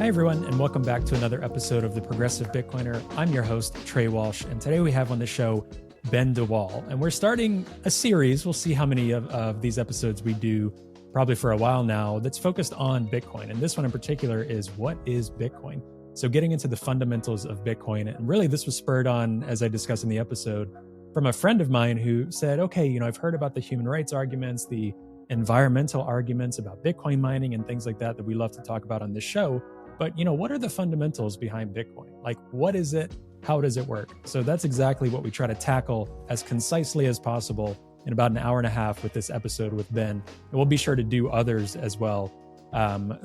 Hi, everyone, and welcome back to another episode of The Progressive Bitcoiner. I'm your host, Trey Walsh, and today we have on the show Ben Waal, and we're starting a series. We'll see how many of these episodes we do, probably for a while now, that's focused on Bitcoin. And this one in particular is, what is Bitcoin? So getting into the fundamentals of Bitcoin. And really, this was spurred on, as I discussed in the episode, from a friend of mine who said, okay, I've heard about the human rights arguments, the environmental arguments about Bitcoin mining and things like that we love to talk about on this show. But, what are the fundamentals behind Bitcoin? Like, what is it? How does it work? So that's exactly what we try to tackle as concisely as possible in about an hour and a half with this episode with Ben. And we'll be sure to do others as well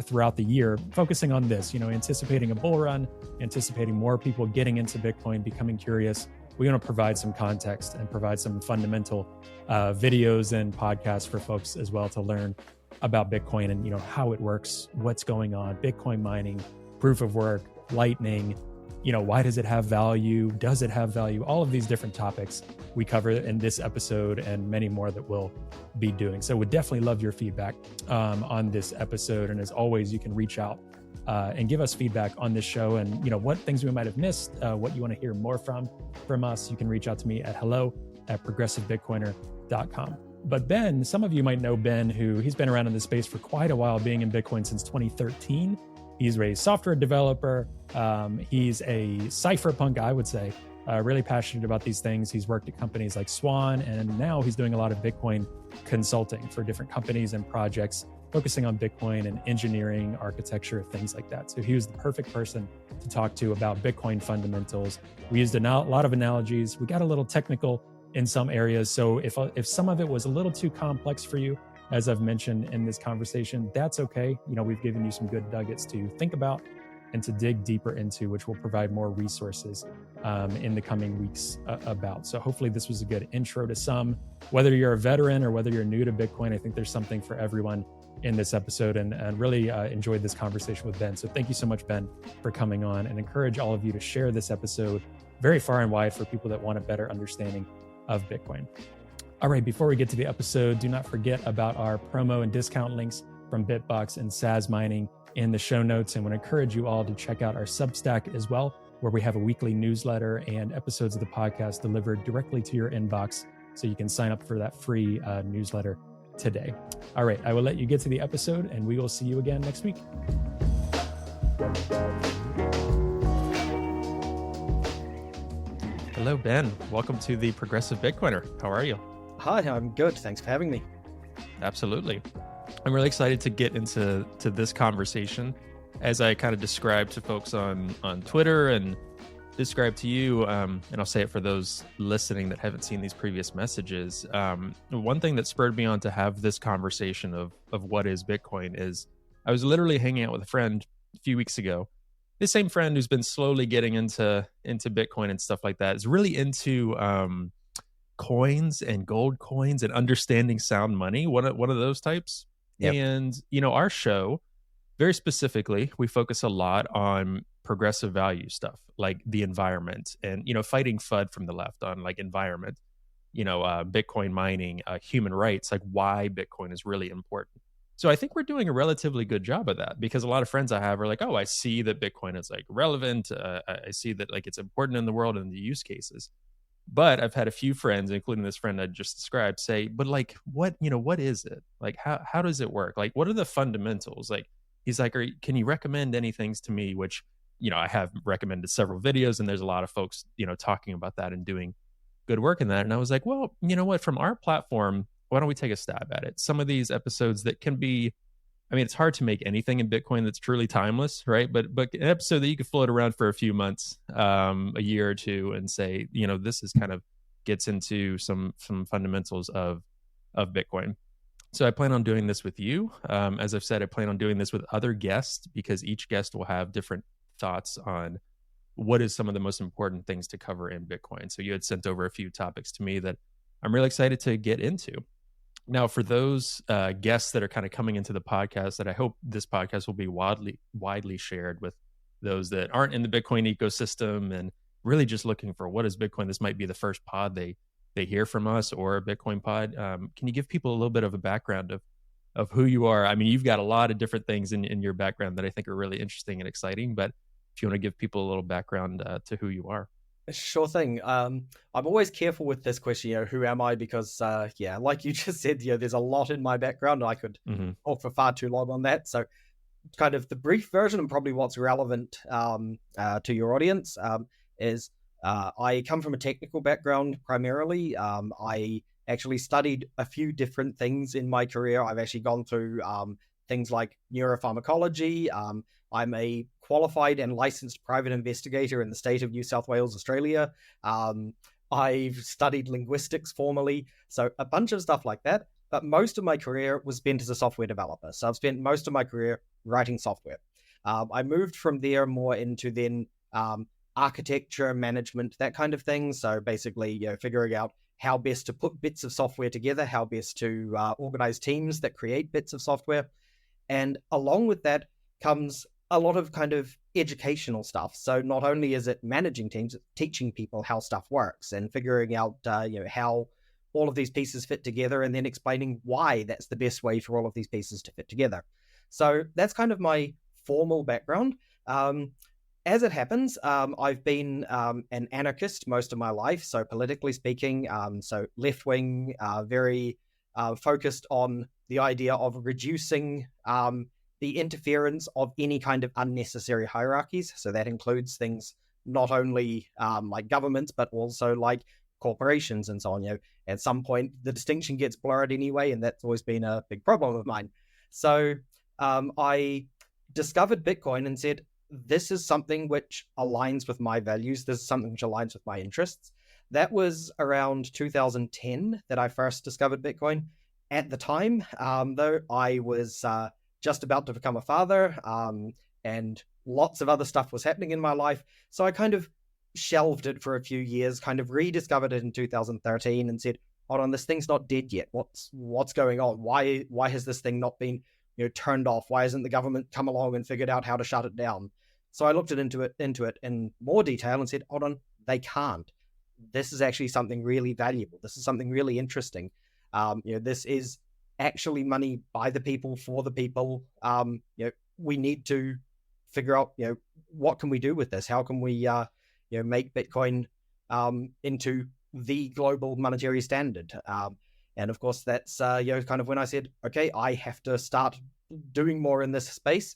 throughout the year, focusing on this, anticipating a bull run, anticipating more people getting into Bitcoin, becoming curious. We want to provide some context and provide some fundamental videos and podcasts for folks as well to learn about Bitcoin and how it works, what's going on, Bitcoin mining, proof of work, Lightning, why does it have value? Does it have value? All of these different topics we cover in this episode and many more that we'll be doing. So would definitely love your feedback on this episode. And as always, you can reach out and give us feedback on this show and what things we might have missed, what you want to hear more from us. You can reach out to me at hello@progressivebitcoiner.com. But Ben, some of you might know Ben, he's been around in this space for quite a while, being in Bitcoin since 2013. He's a software developer. He's a cypherpunk, I would say, really passionate about these things. He's worked at companies like Swan, and now he's doing a lot of Bitcoin consulting for different companies and projects, focusing on Bitcoin and engineering, architecture, things like that. So he was the perfect person to talk to about Bitcoin fundamentals. We used a lot of analogies. We got a little technical in some areas. So if some of it was a little too complex for you, as I've mentioned in this conversation, that's okay. We've given you some good nuggets to think about and to dig deeper into, which will provide more resources in the coming weeks about. So hopefully this was a good intro to some, whether you're a veteran or whether you're new to Bitcoin. I think there's something for everyone in this episode, and really enjoyed this conversation with Ben. So thank you so much, Ben, for coming on, and encourage all of you to share this episode very far and wide for people that want a better understanding of Bitcoin. All right, before we get to the episode, do not forget about our promo and discount links from Bitbox and Saz Mining in the show notes, and would encourage you all to check out our Substack as well, where we have a weekly newsletter and episodes of the podcast delivered directly to your inbox, so you can sign up for that free newsletter today. All right, I will let you get to the episode, and we will see you again next week. Hello, Ben. Welcome to the Progressive Bitcoiner. How are you? Hi, I'm good. Thanks for having me. Absolutely. I'm really excited to get into this conversation. As I kind of described to folks on Twitter and described to you, and I'll say it for those listening that haven't seen these previous messages, one thing that spurred me on to have this conversation of what is Bitcoin is I was literally hanging out with a friend a few weeks ago. This same friend who's been slowly getting into Bitcoin and stuff like that is really into coins and gold coins and understanding sound money, one of those types. Yep. And, our show, very specifically, we focus a lot on progressive value stuff, like the environment and, fighting FUD from the left on like environment, Bitcoin mining, human rights, like why Bitcoin is really important. So I think we're doing a relatively good job of that, because a lot of friends I have are like, oh, I see that Bitcoin is like relevant. I see that like it's important in the world and the use cases. But I've had a few friends, including this friend I just described, say, but like, what is it? Like, how does it work? Like, what are the fundamentals? Like, he's like, can you recommend any things to me? Which, I have recommended several videos, and there's a lot of folks, talking about that and doing good work in that. And I was like, well, you know what, from our platform, why don't we take a stab at it? Some of these episodes that can be, it's hard to make anything in Bitcoin that's truly timeless, right? But an episode that you could float around for a few months, a year or two, and say, this is kind of gets into some fundamentals of Bitcoin. So I plan on doing this with you. As I've said, I plan on doing this with other guests, because each guest will have different thoughts on what is some of the most important things to cover in Bitcoin. So you had sent over a few topics to me that I'm really excited to get into. Now, for those guests that are kind of coming into the podcast, that I hope this podcast will be widely shared with those that aren't in the Bitcoin ecosystem and really just looking for what is Bitcoin. This might be the first pod they hear from us, or a Bitcoin pod. Can you give people a little bit of a background of of who you are. I mean, you've got a lot of different things in your background that I think are really interesting and exciting. But if you want to give people a little background to who you are. Sure thing. I'm always careful with this question, who am I? Because, like you just said, there's a lot in my background. I could Hmm. talk for far too long on that. So, kind of the brief version and probably what's relevant to your audience is I come from a technical background primarily. I actually studied a few different things in my career. I've actually gone through things like neuropharmacology. I'm a qualified and licensed private investigator in the state of New South Wales, Australia. Um, I've studied linguistics formally, so a bunch of stuff like that. But most of my career was spent as a software developer. So I've spent most of my career writing software. I moved from there more into then architecture, management, that kind of thing. So basically, figuring out how best to put bits of software together, how best to organize teams that create bits of software. And along with that comes a lot of kind of educational stuff. So not only is it managing teams, it's teaching people how stuff works and figuring out, how all of these pieces fit together and then explaining why that's the best way for all of these pieces to fit together. So that's kind of my formal background. As it happens, I've been an anarchist most of my life. So politically speaking, so left wing, very focused on the idea of reducing the interference of any kind of unnecessary hierarchies. So that includes things not only like governments, but also like corporations and so on. At some point, the distinction gets blurred anyway, and that's always been a big problem of mine. So I discovered Bitcoin and said, this is something which aligns with my values. This is something which aligns with my interests. That was around 2010 that I first discovered Bitcoin. At the time, though, I was just about to become a father, and lots of other stuff was happening in my life. So I kind of shelved it for a few years, kind of rediscovered it in 2013 and said, hold on, this thing's not dead yet. What's going on? Why has this thing not been turned off? Why hasn't the government come along and figured out how to shut it down? So I looked into it in more detail and said, hold on, they can't. This is actually something really valuable. This is something really interesting. This is actually money by the people for the people. We need to figure out, what can we do with this? How can we, make Bitcoin into the global monetary standard? And of course, that's kind of when I said, okay, I have to start doing more in this space.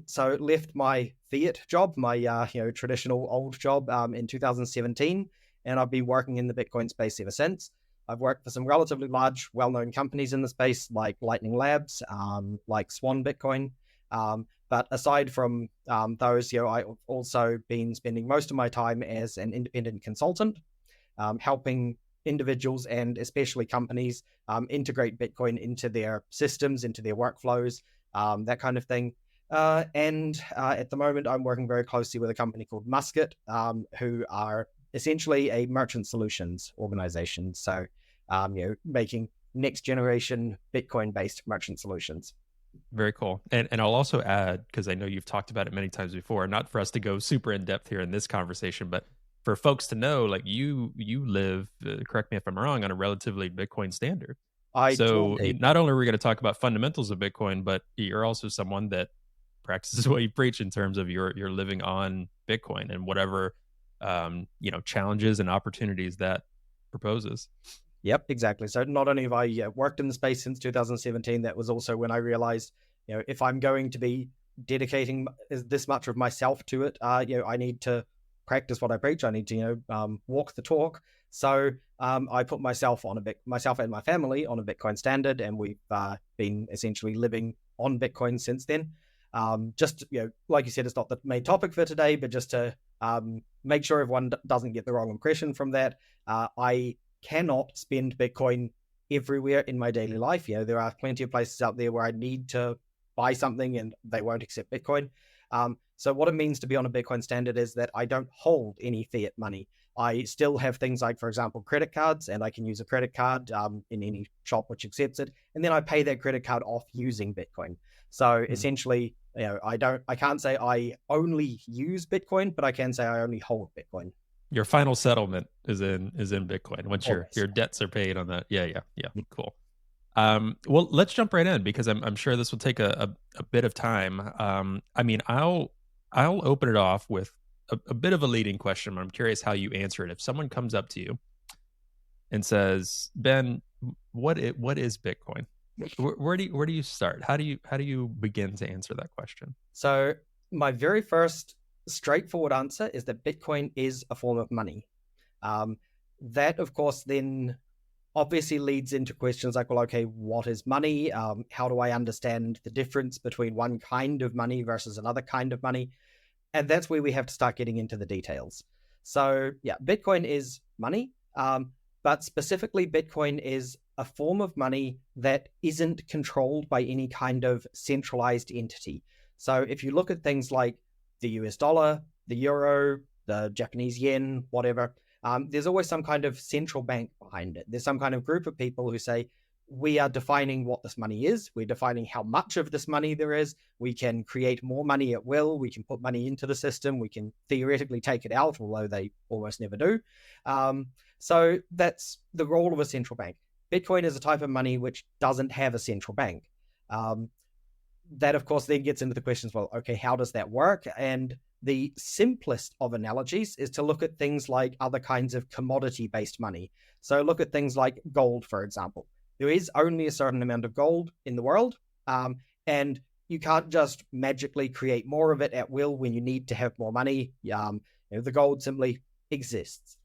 So left my fiat job, my traditional old job, in 2017, and I've been working in the Bitcoin space ever since. I've worked for some relatively large, well-known companies in the space, like Lightning Labs, like Swan Bitcoin. But aside from those, I've also been spending most of my time as an independent consultant, helping individuals and especially companies integrate Bitcoin into their systems, into their workflows, that kind of thing. And at the moment, I'm working very closely with a company called Musket, who are essentially a merchant solutions organization. So, making next generation Bitcoin based merchant solutions. Very cool. And I'll also add, because I know you've talked about it many times before, not for us to go super in depth here in this conversation, but for folks to know, like you live, correct me if I'm wrong, on a relatively Bitcoin standard. I do So indeed. not only are we going to talk about fundamentals of Bitcoin, but you're also someone that practices what you preach in terms of you're living on Bitcoin and whatever challenges and opportunities that proposes. Yep, exactly. So not only have I worked in the space since 2017, that was also when I realized, if I'm going to be dedicating this much of myself to it, I need to practice what I preach. I need to, walk the talk. So I put myself myself and my family on a Bitcoin standard, and we've been essentially living on Bitcoin since then. Just like you said, it's not the main topic for today, but just to make sure everyone doesn't get the wrong impression from that. I cannot spend Bitcoin everywhere in my daily life. There are plenty of places out there where I need to buy something and they won't accept Bitcoin. So what it means to be on a Bitcoin standard is that I don't hold any fiat money. I still have things like, for example, credit cards, and I can use a credit card in any shop which accepts it, and then I pay that credit card off using Bitcoin. So essentially, I can't say I only use Bitcoin, but I can say I only hold Bitcoin. Your final settlement is in Bitcoin once your Always. debts are paid on that. Yeah, cool. Well, let's jump right in because I'm sure this will take a bit of time. I mean, I'll open it off with a bit of a leading question, but I'm curious how you answer it. If someone comes up to you and says, "Ben, what is Bitcoin?" Where do you start? How do you begin to answer that question? So, my very first straightforward answer is that Bitcoin is a form of money. Um, that, of course, then obviously leads into questions like, well, okay, what is money? How do I understand the difference between one kind of money versus another kind of money? And that's where we have to start getting into the details. So, yeah, Bitcoin is money, but specifically, Bitcoin is a form of money that isn't controlled by any kind of centralized entity. So, if you look at things like the US dollar, the euro, the Japanese yen, whatever, there's always some kind of central bank behind it. There's some kind of group of people who say, we are defining what this money is. We're defining how much of this money there is. We can create more money at will. We can put money into the system. We can theoretically take it out, although they almost never do. So that's the role of a central bank. Bitcoin is a type of money which doesn't have a central bank. That, of course, then gets into the questions, well, okay, how does that work? And the simplest of analogies is to look at things like other kinds of commodity-based money. So look at things like gold, for example. There is only a certain amount of gold in the world, and you can't just magically create more of it at will when you need to have more money. The gold simply exists.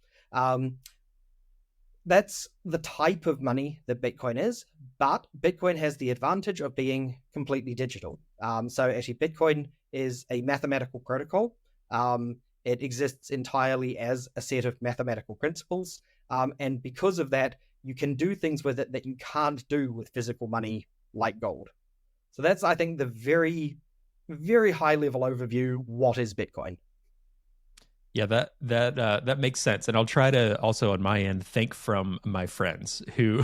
That's the type of money that Bitcoin is, but Bitcoin has the advantage of being completely digital. So actually, Bitcoin is a mathematical protocol. It exists entirely as a set of mathematical principles. And because of that, you can do things with it that you can't do with physical money like gold. So that's, I think, the very, very high level overview. What is Bitcoin? Yeah, that makes sense, and I'll try to also on my end think from my friends who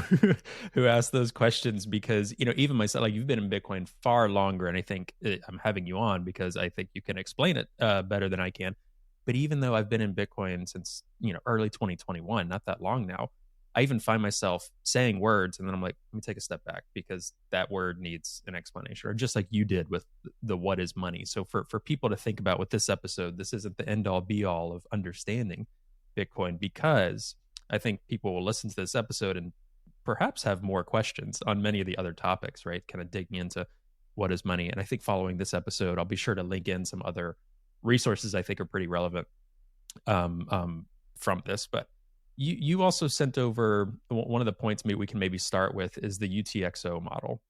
who ask those questions because even myself, like you've been in Bitcoin far longer, and I think I'm having you on because I think you can explain it better than I can. But even though I've been in Bitcoin since early 2021, not that long now, I even find myself saying words and then I'm like, let me take a step back because that word needs an explanation, or just like you did with the what is money. So for people to think about with this episode, this isn't the end all be all of understanding Bitcoin, because I think people will listen to this episode and perhaps have more questions on many of the other topics, right? Kind of digging into what is money. And I think following this episode, I'll be sure to link in some other resources I think are pretty relevant from this. But you also sent over one of the points we can maybe start with is the UTXO model.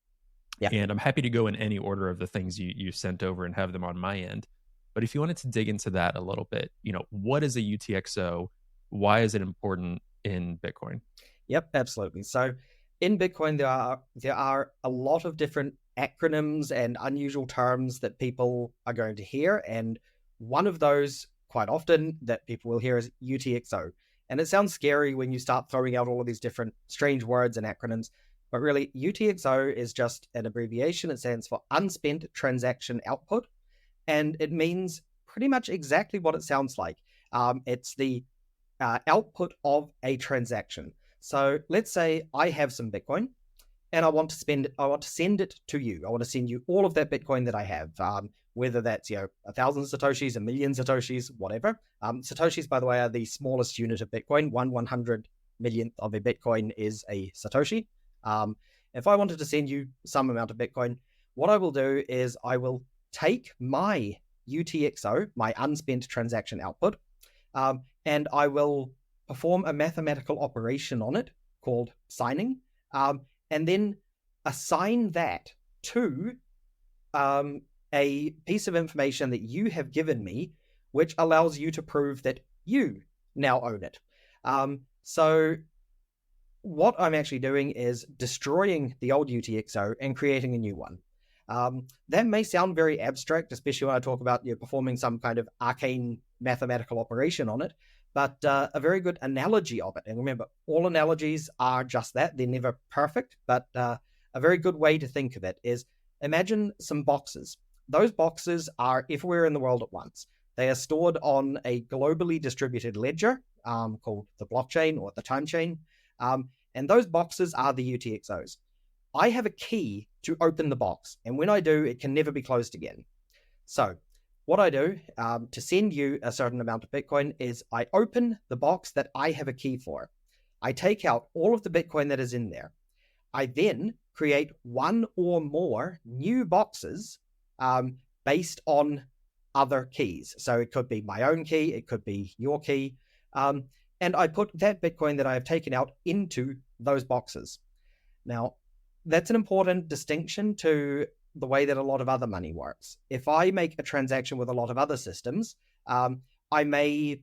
Yeah. And I'm happy to go in any order of the things you sent over and have them on my end. But if you wanted to dig into that a little bit, what is a UTXO? Why is it important in Bitcoin? Yep, absolutely. So in Bitcoin, there are a lot of different acronyms and unusual terms that people are going to hear. And one of those quite often that people will hear is UTXO. And it sounds scary when you start throwing out all of these different strange words and acronyms. But really, UTXO is just an abbreviation. It stands for unspent transaction output. And it means pretty much exactly what it sounds like. It's the output of a transaction. So let's say I have some Bitcoin and I want to send it to you. I want to send you all of that Bitcoin that I have, whether that's 1,000 Satoshis, 1,000,000 Satoshis, whatever. Satoshis, by the way, are the smallest unit of Bitcoin. 1/100 millionth of a Bitcoin is a Satoshi. If I wanted to send you some amount of Bitcoin, what I will do is I will take my UTXO, my unspent transaction output, and I will perform a mathematical operation on it called signing, and then assign that to a piece of information that you have given me, which allows you to prove that you now own it. So what I'm actually doing is destroying the old UTXO and creating a new one. That may sound very abstract, especially when I talk about performing some kind of arcane mathematical operation on it, but a very good analogy of it. And remember, all analogies are just that. They're never perfect, but a very good way to think of it is imagine some boxes. Those boxes are everywhere in the world at once. They are stored on a globally distributed ledger called the blockchain or the time chain. And those boxes are the UTXOs. I have a key to open the box, and when I do, it can never be closed again. So what I do to send you a certain amount of Bitcoin is I open the box that I have a key for. I take out all of the Bitcoin that is in there. I then create one or more new boxes based on other keys. So it could be my own key, it could be your key. And I put that Bitcoin that I have taken out into those boxes. Now, that's an important distinction to the way that a lot of other money works. If I make a transaction with a lot of other systems, I may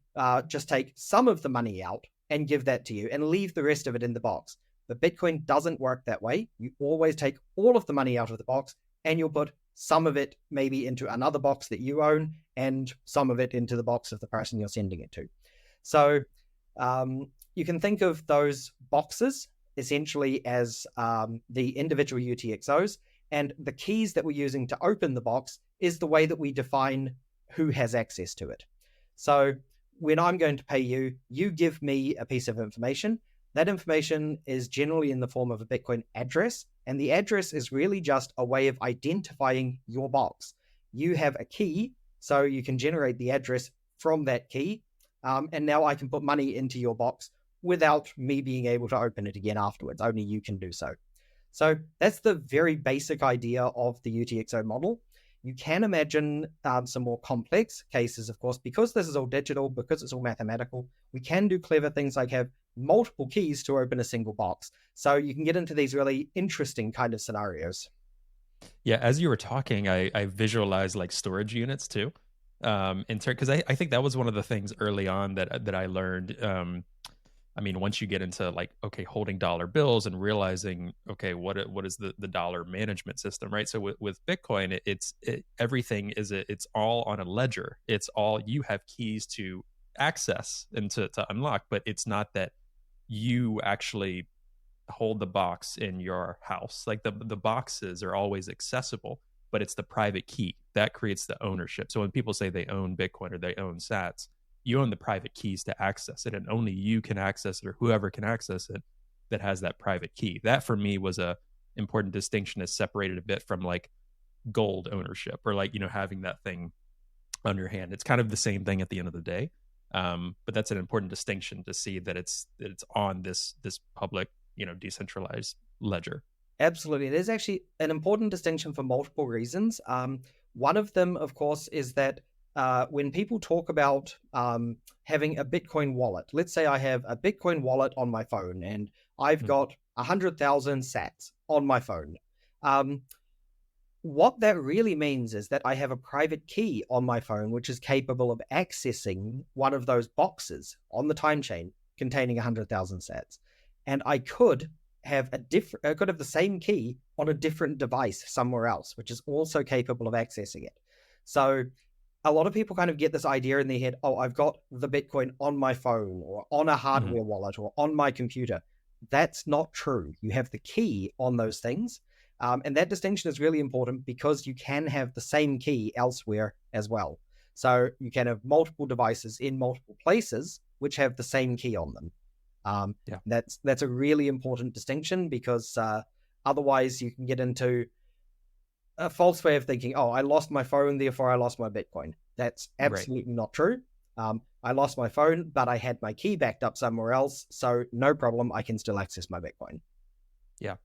just take some of the money out and give that to you and leave the rest of it in the box. But Bitcoin doesn't work that way. You always take all of the money out of the box and you'll put some of it maybe into another box that you own and some of it into the box of the person you're sending it to. So you can think of those boxes essentially as the individual UTXOs, and the keys that we're using to open the box is the way that we define who has access to it. So when I'm going to pay you, you give me a piece of information. That information is generally in the form of a Bitcoin address, and the address is really just a way of identifying your box. You have a key, so you can generate the address from that key, and now I can put money into your box without me being able to open it again afterwards. Only you can do so. So that's the very basic idea of the UTXO model. You can imagine some more complex cases, of course, because this is all digital, because it's all mathematical. We can do clever things like have multiple keys to open a single box. So you can get into these really interesting kind of scenarios. Yeah, as you were talking, I visualized like storage units too. In turn, because I think that was one of the things early on that I learned. I mean, once you get into like, okay, holding dollar bills and realizing, okay, what is the dollar management system, right? So with Bitcoin, everything it's all on a ledger. It's all, you have keys to access and to unlock, but it's not that you actually hold the box in your house. Like the boxes are always accessible, but it's the private key that creates the ownership. So when people say they own Bitcoin or they own sats, you own the private keys to access it, and only you can access it, or whoever can access it that has that private key. That for me was a important distinction, is separated a bit from like gold ownership, or like, having that thing on your hand. It's kind of the same thing at the end of the day. But that's an important distinction to see that it's on this public, decentralized ledger. Absolutely. It is actually an important distinction for multiple reasons. One of them, of course, is that when people talk about having a Bitcoin wallet, let's say I have a Bitcoin wallet on my phone and I've got 100,000 sats on my phone. What that really means is that I have a private key on my phone, which is capable of accessing one of those boxes on the time chain containing 100,000 sats. And I could have the same key on a different device somewhere else, which is also capable of accessing it. So a lot of people kind of get this idea in their head, oh, I've got the Bitcoin on my phone or on a hardware wallet or on my computer. That's not true. You have the key on those things. And that distinction is really important because you can have the same key elsewhere as well. So you can have multiple devices in multiple places which have the same key on them. That's a really important distinction, because otherwise you can get into a false way of thinking, oh, I lost my phone, therefore I lost my Bitcoin. That's absolutely not true. I lost my phone, but I had my key backed up somewhere else, so no problem, I can still access my Bitcoin. Yeah.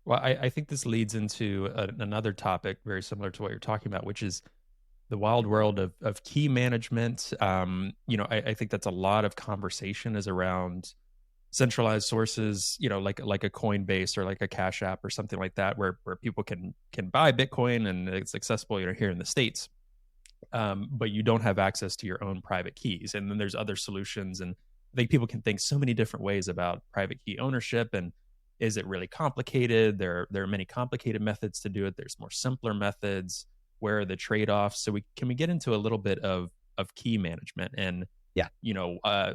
Well, I think this leads into another topic very similar to what you're talking about, which is the wild world of key management. I think that's a lot of conversation is around centralized sources, like a Coinbase or like a Cash App or something like that, where people can buy Bitcoin and it's accessible, here in the States. But you don't have access to your own private keys. And then there's other solutions. And I think people can think so many different ways about private key ownership. And is it really complicated? There are many complicated methods to do it. There's more simpler methods. Where are the trade-offs? So can we get into a little bit of key management and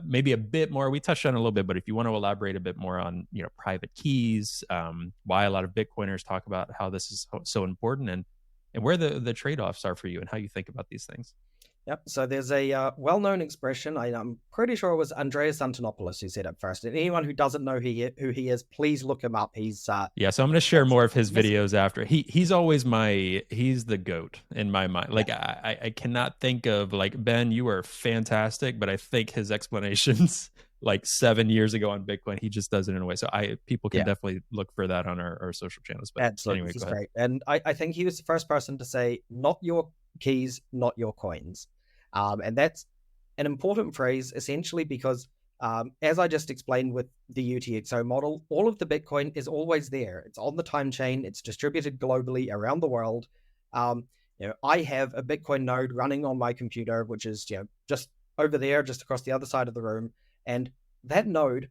maybe a bit more? We touched on it a little bit, but if you want to elaborate a bit more on private keys, why a lot of Bitcoiners talk about how this is so important, and where the trade-offs are for you and how you think about these things. Yep. So there's a well-known expression. I'm pretty sure it was Andreas Antonopoulos who said it first. And anyone who doesn't know who he is, please look him up. Yeah, so I'm going to share more of his Yes. videos after. He's always he's the goat in my mind. Like I cannot think of like Ben, you are fantastic, but I think his explanations like 7 years ago on Bitcoin, he just does it in a way. So people can Yeah, definitely look for that on our social channels. But absolutely. anyway, He's go ahead. great. And I think he was the first person to say, not your keys, not your coins. And that's an important phrase essentially because as I just explained with the UTXO model, all of the Bitcoin is always there. It's on the time chain. It's distributed globally around the world. I have a Bitcoin node running on my computer, which is just over there, just across the other side of the room, and that node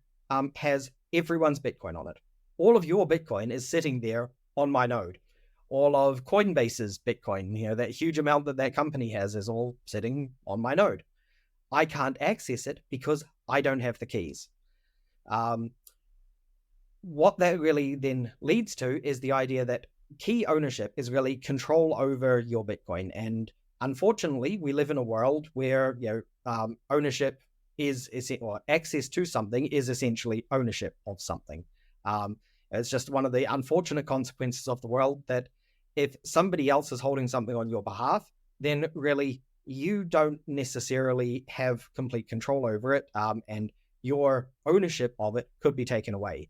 has everyone's Bitcoin on it. All of your Bitcoin is sitting there on my node. All of Coinbase's Bitcoin, that huge amount that company has, is all sitting on my node. I can't access it because I don't have the keys. What that really then leads to is the idea that key ownership is really control over your Bitcoin. And unfortunately, we live in a world where ownership is or access to something is essentially ownership of something. It's just one of the unfortunate consequences of the world that if somebody else is holding something on your behalf, then really you don't necessarily have complete control over it, and your ownership of it could be taken away.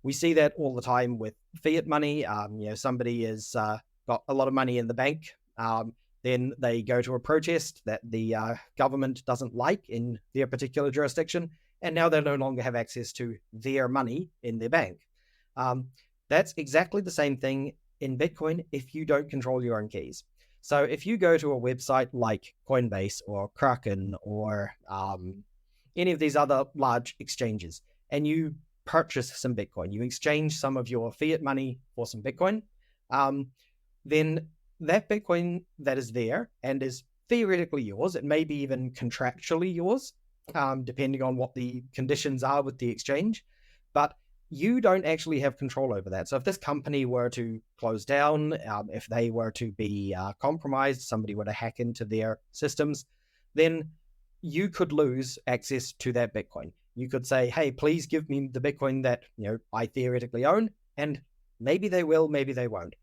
We see that all the time with fiat money. Somebody has got a lot of money in the bank. Then they go to a protest that the government doesn't like in their particular jurisdiction, and now they no longer have access to their money in their bank. That's exactly the same thing in Bitcoin if you don't control your own keys. So if you go to a website like Coinbase or Kraken or any of these other large exchanges, and you purchase some Bitcoin, you exchange some of your fiat money for some Bitcoin, then that Bitcoin that is there and is theoretically yours, it may be even contractually yours, depending on what the conditions are with the exchange, but you don't actually have control over that. So if this company were to close down, if they were to be compromised, somebody were to hack into their systems, then you could lose access to that Bitcoin. You could say, hey, please give me the Bitcoin that I theoretically own, and maybe they will, maybe they won't.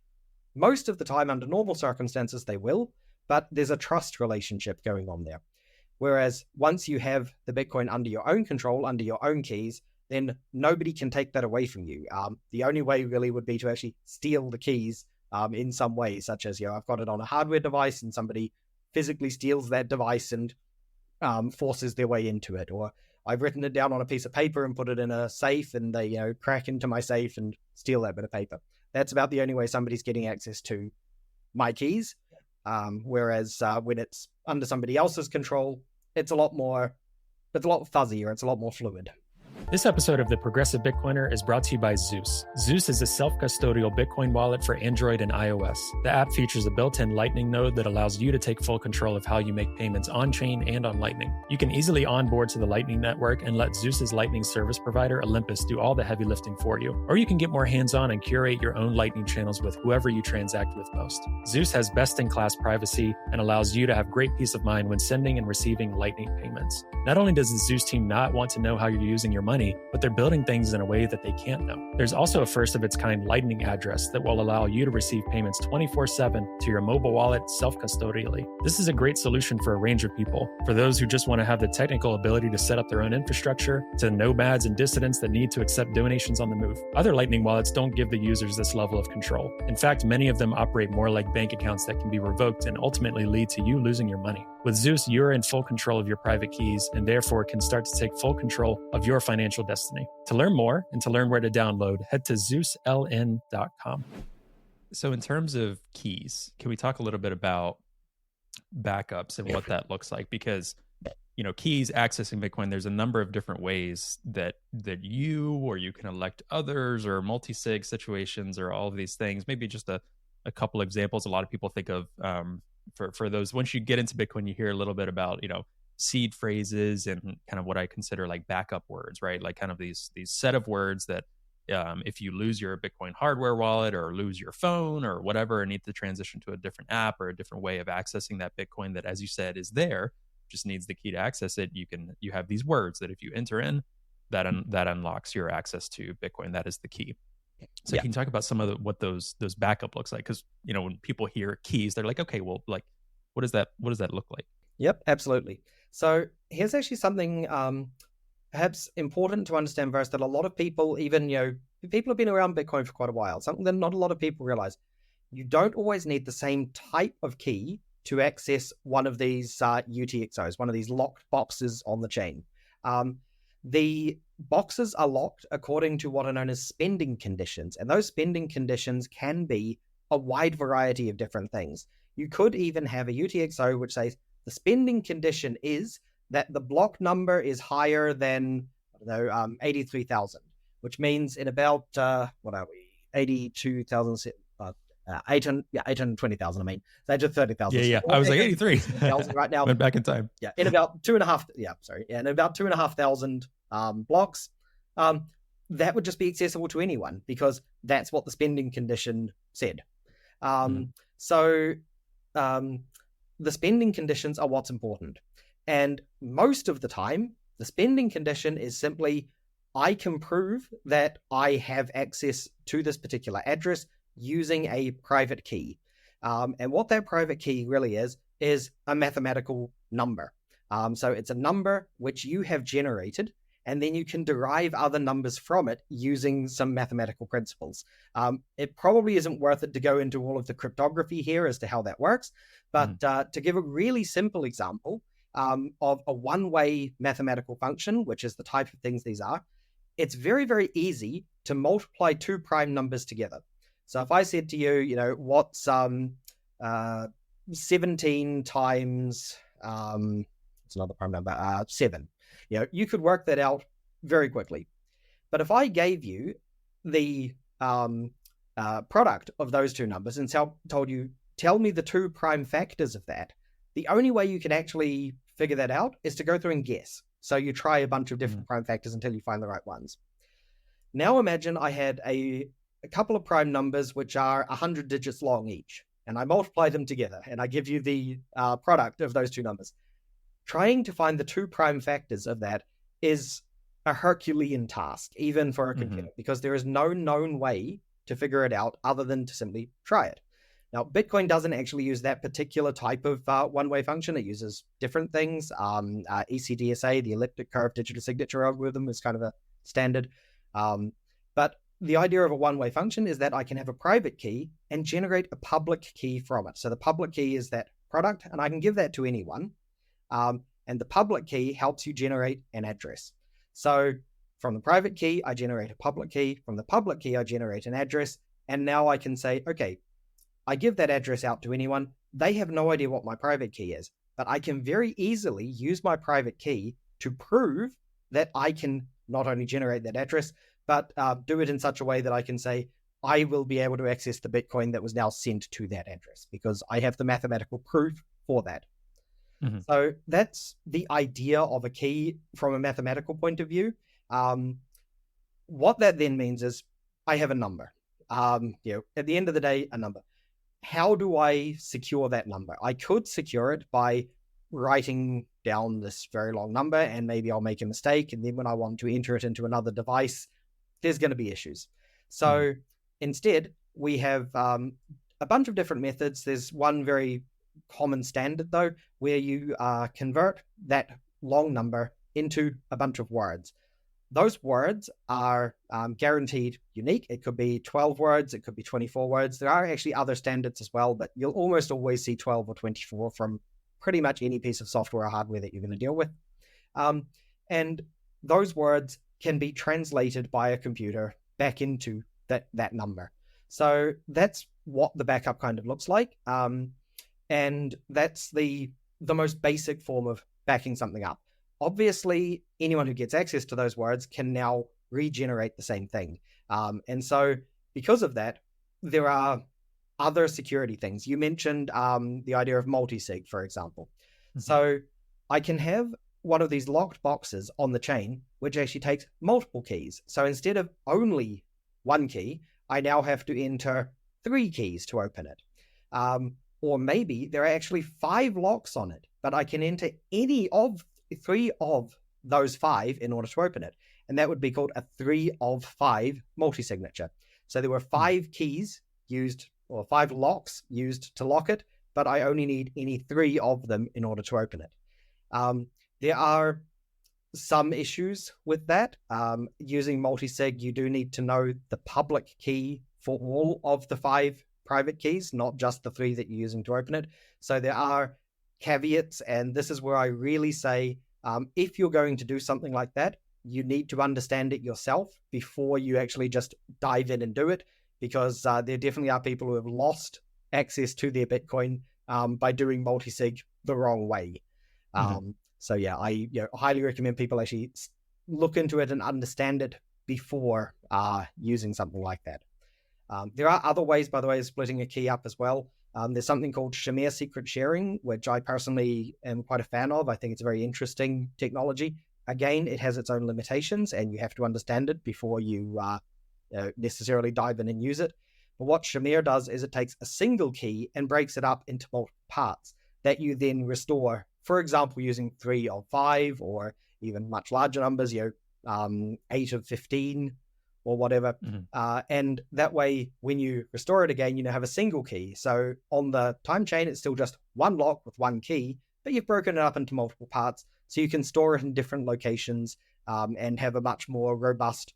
Most of the time, under normal circumstances, they will, but there's a trust relationship going on there. Whereas once you have the Bitcoin under your own control, under your own keys, then nobody can take that away from you. The only way really would be to actually steal the keys in some way, such as, I've got it on a hardware device and somebody physically steals that device and forces their way into it. Or I've written it down on a piece of paper and put it in a safe and they, crack into my safe and steal that bit of paper. That's about the only way somebody's getting access to my keys. Whereas when it's under somebody else's control, it's a lot fuzzier, it's a lot more fluid. This episode of The Progressive Bitcoiner is brought to you by Zeus. Zeus is a self-custodial Bitcoin wallet for Android and iOS. The app features a built-in Lightning node that allows you to take full control of how you make payments on-chain and on Lightning. You can easily onboard to the Lightning network and let Zeus's Lightning service provider, Olympus, do all the heavy lifting for you. Or you can get more hands-on and curate your own Lightning channels with whoever you transact with most. Zeus has best-in-class privacy and allows you to have great peace of mind when sending and receiving Lightning payments. Not only does the Zeus team not want to know how you're using your money, but they're building things in a way that they can't know. There's also a first-of-its-kind Lightning address that will allow you to receive payments 24/7 to your mobile wallet self-custodially. This is a great solution for a range of people. For those who just want to have the technical ability to set up their own infrastructure, to nomads and dissidents that need to accept donations on the move. Other Lightning wallets don't give the users this level of control. In fact, many of them operate more like bank accounts that can be revoked and ultimately lead to you losing your money. With Zeus, you're in full control of your private keys and therefore can start to take full control of your financial destiny. To learn more and to learn where to download, head to ZeusLN.com. So in terms of keys, can we talk a little bit about backups and what that looks like? Because keys accessing Bitcoin, there's a number of different ways that you or you can elect others or multi-sig situations or all of these things. Maybe just a couple examples. A lot of people think of for those, once you get into Bitcoin, you hear a little bit about seed phrases and kind of what I consider like backup words, right? Like kind of these set of words that if you lose your Bitcoin hardware wallet or lose your phone or whatever, and need to transition to a different app or a different way of accessing that Bitcoin that, as you said, is there, just needs the key to access it. You have these words that if you enter in, that unlocks your access to Bitcoin. That is the key. So can you talk about some of what those backup looks like? Because when people hear keys, they're like, okay, well, like, what does that look like? Yep, absolutely. So here's actually something perhaps important to understand first, that a lot of people, even people have been around Bitcoin for quite a while. Something that not a lot of people realize: you don't always need the same type of key to access one of these UTXOs, one of these locked boxes on the chain. The boxes are locked according to what are known as spending conditions, and those spending conditions can be a wide variety of different things. You could even have a UTXO which says the spending condition is that the block number is higher than 83,000, which means in about 82,000. 820,000. I mean, so 830,000. Yeah. I was like 83 right now. Went back in time. Yeah, in about 2.5. In about 2,500 blocks, that would just be accessible to anyone because that's what the spending condition said. So the spending conditions are what's important, and most of the time, the spending condition is simply I can prove that I have access to this particular address using a private key. And what that private key really is a mathematical number. So it's a number which you have generated, and then you can derive other numbers from it using some mathematical principles. It probably isn't worth it to go into all of the cryptography here as to how that works, but to give a really simple example of a one-way mathematical function, which is the type of things these are, it's very, very easy to multiply two prime numbers together. So if I said to you, what's 17 times, it's another prime number, 7. You could work that out very quickly. But if I gave you the product of those two numbers and told you, tell me the two prime factors of that, the only way you can actually figure that out is to go through and guess. So you try a bunch of different prime factors until you find the right ones. Now imagine I had a couple of prime numbers which are 100 digits long each, and I multiply them together, and I give you the product of those two numbers. Trying to find the two prime factors of that is a Herculean task, even for a computer, because there is no known way to figure it out other than to simply try it. Now, Bitcoin doesn't actually use that particular type of one-way function. It uses different things. ECDSA, the elliptic curve digital signature algorithm, is kind of a standard. But the idea of a one-way function is that I can have a private key and generate a public key from it. So the public key is that product, and I can give that to anyone. And the public key helps you generate an address. So from the private key, I generate a public key. From the public key, I generate an address. And now I can say, okay, I give that address out to anyone. They have no idea what my private key is, but I can very easily use my private key to prove that I can not only generate that address, but do it in such a way that I can say, I will be able to access the Bitcoin that was now sent to that address because I have the mathematical proof for that. So that's the idea of a key from a mathematical point of view. What that then means is I have a number. At the end of the day, a number. How do I secure that number? I could secure it by writing down this very long number, and maybe I'll make a mistake, and then when I want to enter it into another device, there's going to be issues. So instead, we have a bunch of different methods. There's one very common standard, though, where you convert that long number into a bunch of words. Those words are guaranteed unique. It could be 12 words. It could be 24 words. There are actually other standards as well, but you'll almost always see 12 or 24 from pretty much any piece of software or hardware that you're going to deal with. And those words can be translated by a computer back into that number. So that's what the backup kind of looks like. And that's the most basic form of backing something up. Obviously, anyone who gets access to those words can now regenerate the same thing. And so because of that, there are other security things. You mentioned the idea of multi-sig, for example. So I can have one of these locked boxes on the chain, which actually takes multiple keys. So instead of only one key, I now have to enter 3 keys to open it. Or maybe there are actually 5 locks on it, but I can enter any of 3 of those 5 in order to open it. And that would be called a 3 of 5 multi-signature. So there were 5 keys used, or 5 locks used to lock it, but I only need any 3 of them in order to open it. There are some issues with that. Using multi-sig, you do need to know the public key for all of the 5 private keys, not just the 3 that you're using to open it. So there are caveats, and this is where I really say, if you're going to do something like that, you need to understand it yourself before you actually just dive in and do it, because there definitely are people who have lost access to their Bitcoin by doing multi-sig the wrong way. So yeah, I highly recommend people actually look into it and understand it before using something like that. There are other ways, by the way, of splitting a key up as well. There's something called Shamir secret sharing, which I personally am quite a fan of. I think it's a very interesting technology. Again, it has its own limitations, and you have to understand it before you necessarily dive in and use it. But what Shamir does is it takes a single key and breaks it up into multiple parts that you then restore, for example, using 3 of 5 or even much larger numbers, 8 of 15 or whatever. And that way, when you restore it again, you now have a single key. So on the time chain, it's still just one lock with one key, but you've broken it up into multiple parts. So you can store it in different locations and have a much more robust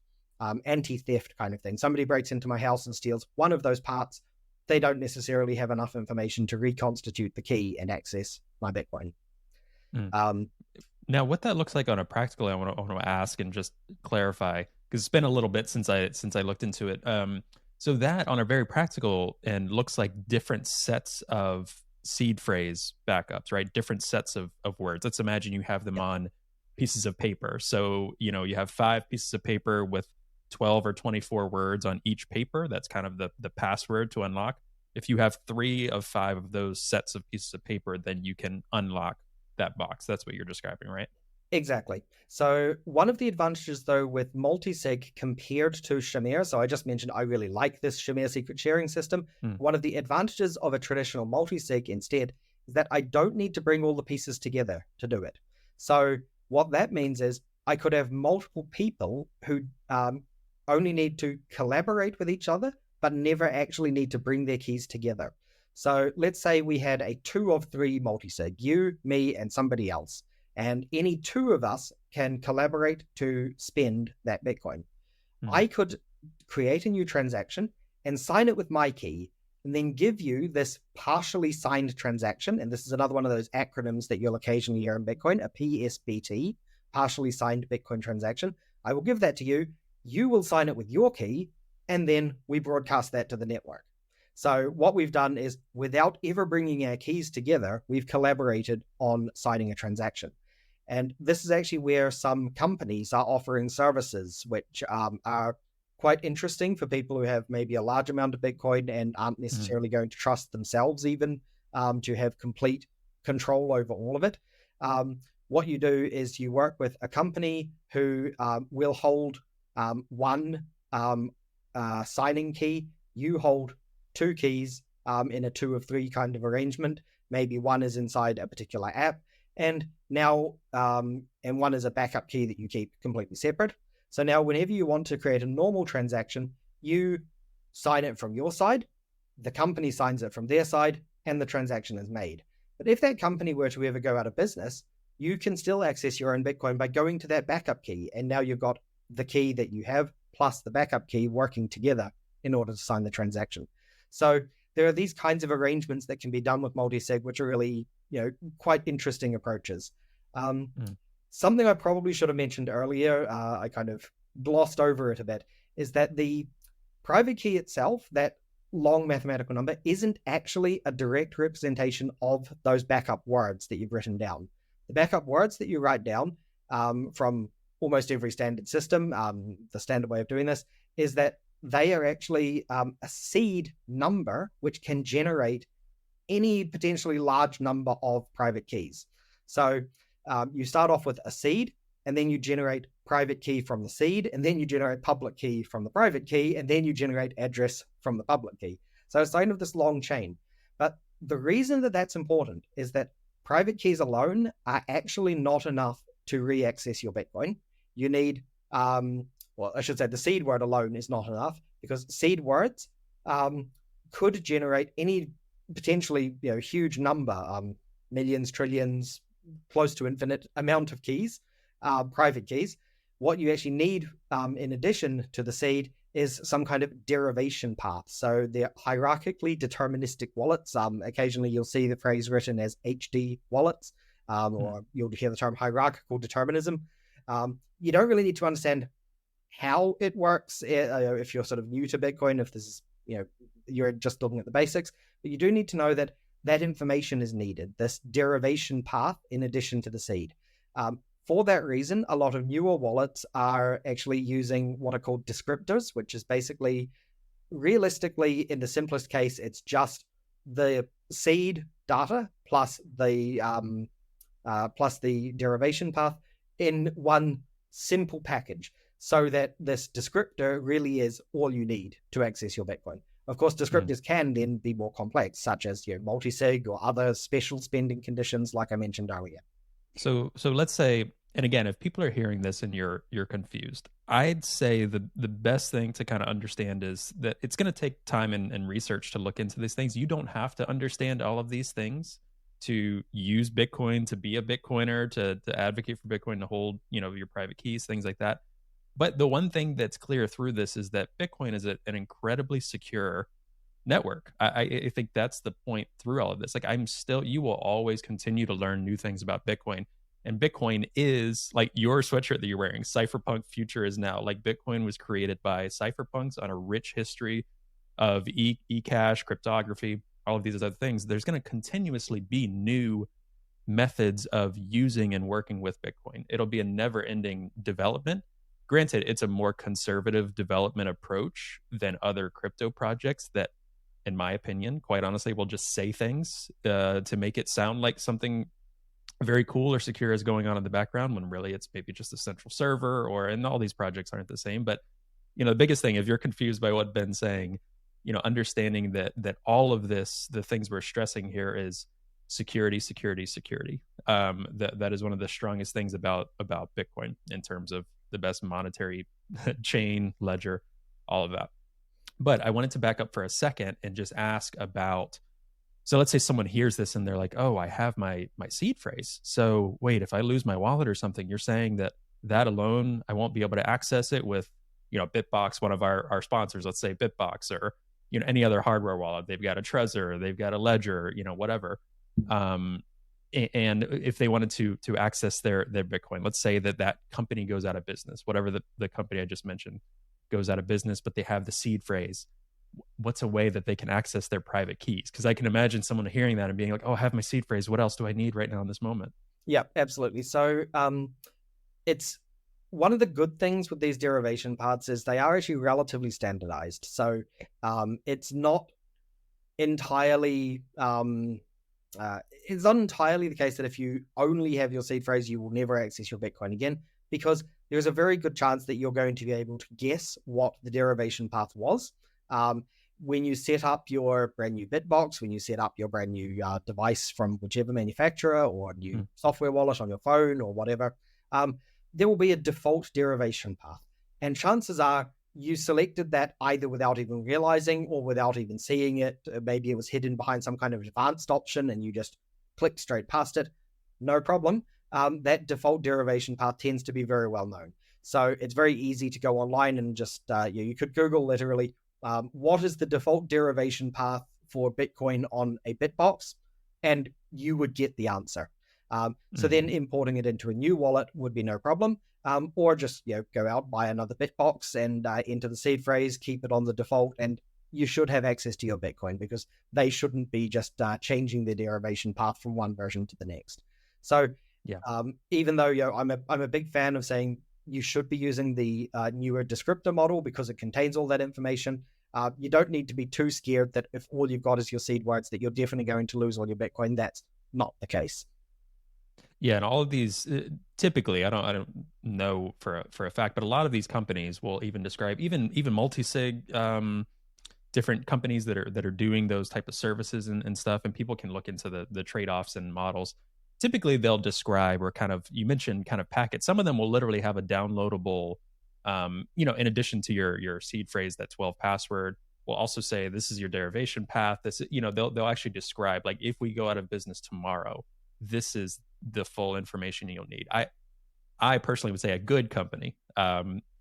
anti-theft kind of thing. Somebody breaks into my house and steals one of those parts. They don't necessarily have enough information to reconstitute the key and access my Bitcoin. Now, what that looks like on a practical, I want to ask and just clarify, because it's been a little bit since I looked into it. So that on a very practical end looks like different sets of seed phrase backups, right? Different sets of words. Let's imagine you have them on pieces of paper. So, you have 5 pieces of paper with 12 or 24 words on each paper. That's kind of the password to unlock. If you have 3 of 5 of those sets of pieces of paper, then you can unlock that box. That's what you're describing, right? Exactly. So one of the advantages, though, with multi-sig compared to Shamir, so I just mentioned I really like this Shamir secret sharing system. One of the advantages of a traditional multi-sig instead is that I don't need to bring all the pieces together to do it. So what that means is I could have multiple people who only need to collaborate with each other, but never actually need to bring their keys together. So let's say we had a 2 of 3 multi-sig, you, me, and somebody else. And any 2 of us can collaborate to spend that Bitcoin. I could create a new transaction and sign it with my key, and then give you this partially signed transaction. And this is another one of those acronyms that you'll occasionally hear in Bitcoin, a PSBT, partially signed Bitcoin transaction. I will give that to you. You will sign it with your key, and then we broadcast that to the network. So what we've done is, without ever bringing our keys together, we've collaborated on signing a transaction. And this is actually where some companies are offering services which are quite interesting for people who have maybe a large amount of Bitcoin and aren't necessarily going to trust themselves even to have complete control over all of it. What you do is you work with a company who will hold one signing key. You hold 2 keys in a 2 of 3 kind of arrangement. Maybe one is inside a particular app. And now, and one is a backup key that you keep completely separate. So now whenever you want to create a normal transaction, you sign it from your side, the company signs it from their side, and the transaction is made. But if that company were to ever go out of business, you can still access your own Bitcoin by going to that backup key. And now you've got the key that you have plus the backup key working together in order to sign the transaction. So there are these kinds of arrangements that can be done with multi-sig, which are really, quite interesting approaches. Something I probably should have mentioned earlier, I kind of glossed over it a bit, is that the private key itself, that long mathematical number, isn't actually a direct representation of those backup words that you've written down. The backup words that you write down from almost every standard system, the standard way of doing this, is that they are actually a seed number which can generate any potentially large number of private keys. So you start off with a seed, and then you generate private key from the seed, and then you generate public key from the private key, and then you generate address from the public key. So it's kind of this long chain. But the reason that that's important is that private keys alone are actually not enough to re-access your Bitcoin. You need, well, I should say the seed word alone is not enough, because seed words could generate any potentially huge number, millions, trillions, close to infinite amount of keys, private keys. What you actually need in addition to the seed is some kind of derivation path. So they're hierarchically deterministic wallets. Occasionally you'll see the phrase written as HD wallets, or you'll hear the term hierarchical determinism. You don't really need to understand how it works if you're sort of new to Bitcoin, if this is, you're just looking at the basics, but you do need to know that that information is needed, this derivation path in addition to the seed. For that reason, a lot of newer wallets are actually using what are called descriptors, which is basically, realistically, in the simplest case, it's just the seed data plus the derivation path in one simple package, so that this descriptor really is all you need to access your Bitcoin. Of course, descriptors can then be more complex, such as multi-sig or other special spending conditions, like I mentioned earlier. So let's say, and again, if people are hearing this and you're confused, I'd say the best thing to kind of understand is that it's going to take time and research to look into these things. You don't have to understand all of these things to use Bitcoin, to be a Bitcoiner, to advocate for Bitcoin, to hold your private keys, things like that. But the one thing that's clear through this is that Bitcoin is an incredibly secure network. I think that's the point through all of this. Like, you will always continue to learn new things about Bitcoin. And Bitcoin is like your sweatshirt that you're wearing. Cypherpunk future is now. Like, Bitcoin was created by cypherpunks on a rich history of e-cash, cryptography, all of these other things. There's going to continuously be new methods of using and working with Bitcoin. It'll be a never-ending development. Granted, it's a more conservative development approach than other crypto projects that, in my opinion, quite honestly, will just say things to make it sound like something very cool or secure is going on in the background, when really it's maybe just a central server, and all these projects aren't the same. But the biggest thing, if you're confused by what Ben's saying, understanding that all of this, the things we're stressing here, is security. That is one of the strongest things about Bitcoin in terms of the best monetary chain, ledger, all of that. But I wanted to back up for a second and just ask about, so let's say someone hears this and they're like, oh, I have my seed phrase. So wait, if I lose my wallet or something, you're saying that alone, I won't be able to access it with, Bitbox, one of our sponsors, let's say Bitbox, or, any other hardware wallet. They've got a Trezor, they've got a Ledger, whatever. And if they wanted to access their Bitcoin, let's say that company goes out of business, whatever the company I just mentioned goes out of business, but they have the seed phrase. What's a way that they can access their private keys? Because I can imagine someone hearing that and being like, oh, I have my seed phrase. What else do I need right now in this moment? Yeah, absolutely. So it's one of the good things with these derivation paths is they are actually relatively standardized. So it's not entirely it's not entirely the case that if you only have your seed phrase, you will never access your Bitcoin again, because there's a very good chance that you're going to be able to guess what the derivation path was. When you set up your brand new Bitbox, when you set up your brand new device from whichever manufacturer, or new software wallet on your phone or whatever, there will be a default derivation path. And chances are you selected that either without even realizing or without even seeing it. Maybe it was hidden behind some kind of advanced option and you just clicked straight past it. No problem. That default derivation path tends to be very well known. So it's very easy to go online and just, you could Google literally, what is the default derivation path for Bitcoin on a Bitbox? And you would get the answer. So then importing it into a new wallet would be no problem. Or just go out, buy another Bitbox and enter the seed phrase, keep it on the default, and you should have access to your Bitcoin, because they shouldn't be just changing the derivation path from one version to the next. So even though I'm a big fan of saying you should be using the newer descriptor model because it contains all that information, you don't need to be too scared that if all you've got is your seed words that you're definitely going to lose all your Bitcoin. That's not the case. Yeah, and all of these typically, I don't know for a fact, but a lot of these companies will even describe even multi-sig different companies that are doing those type of services and stuff, and people can look into the trade-offs and models. Typically, they'll describe or kind of you mentioned kind of packets. Some of them will literally have a downloadable, in addition to your seed phrase, that 12 password. Will also say this is your derivation path. This, they'll actually describe like if we go out of business tomorrow, this is the full information you'll need. I personally would say a good company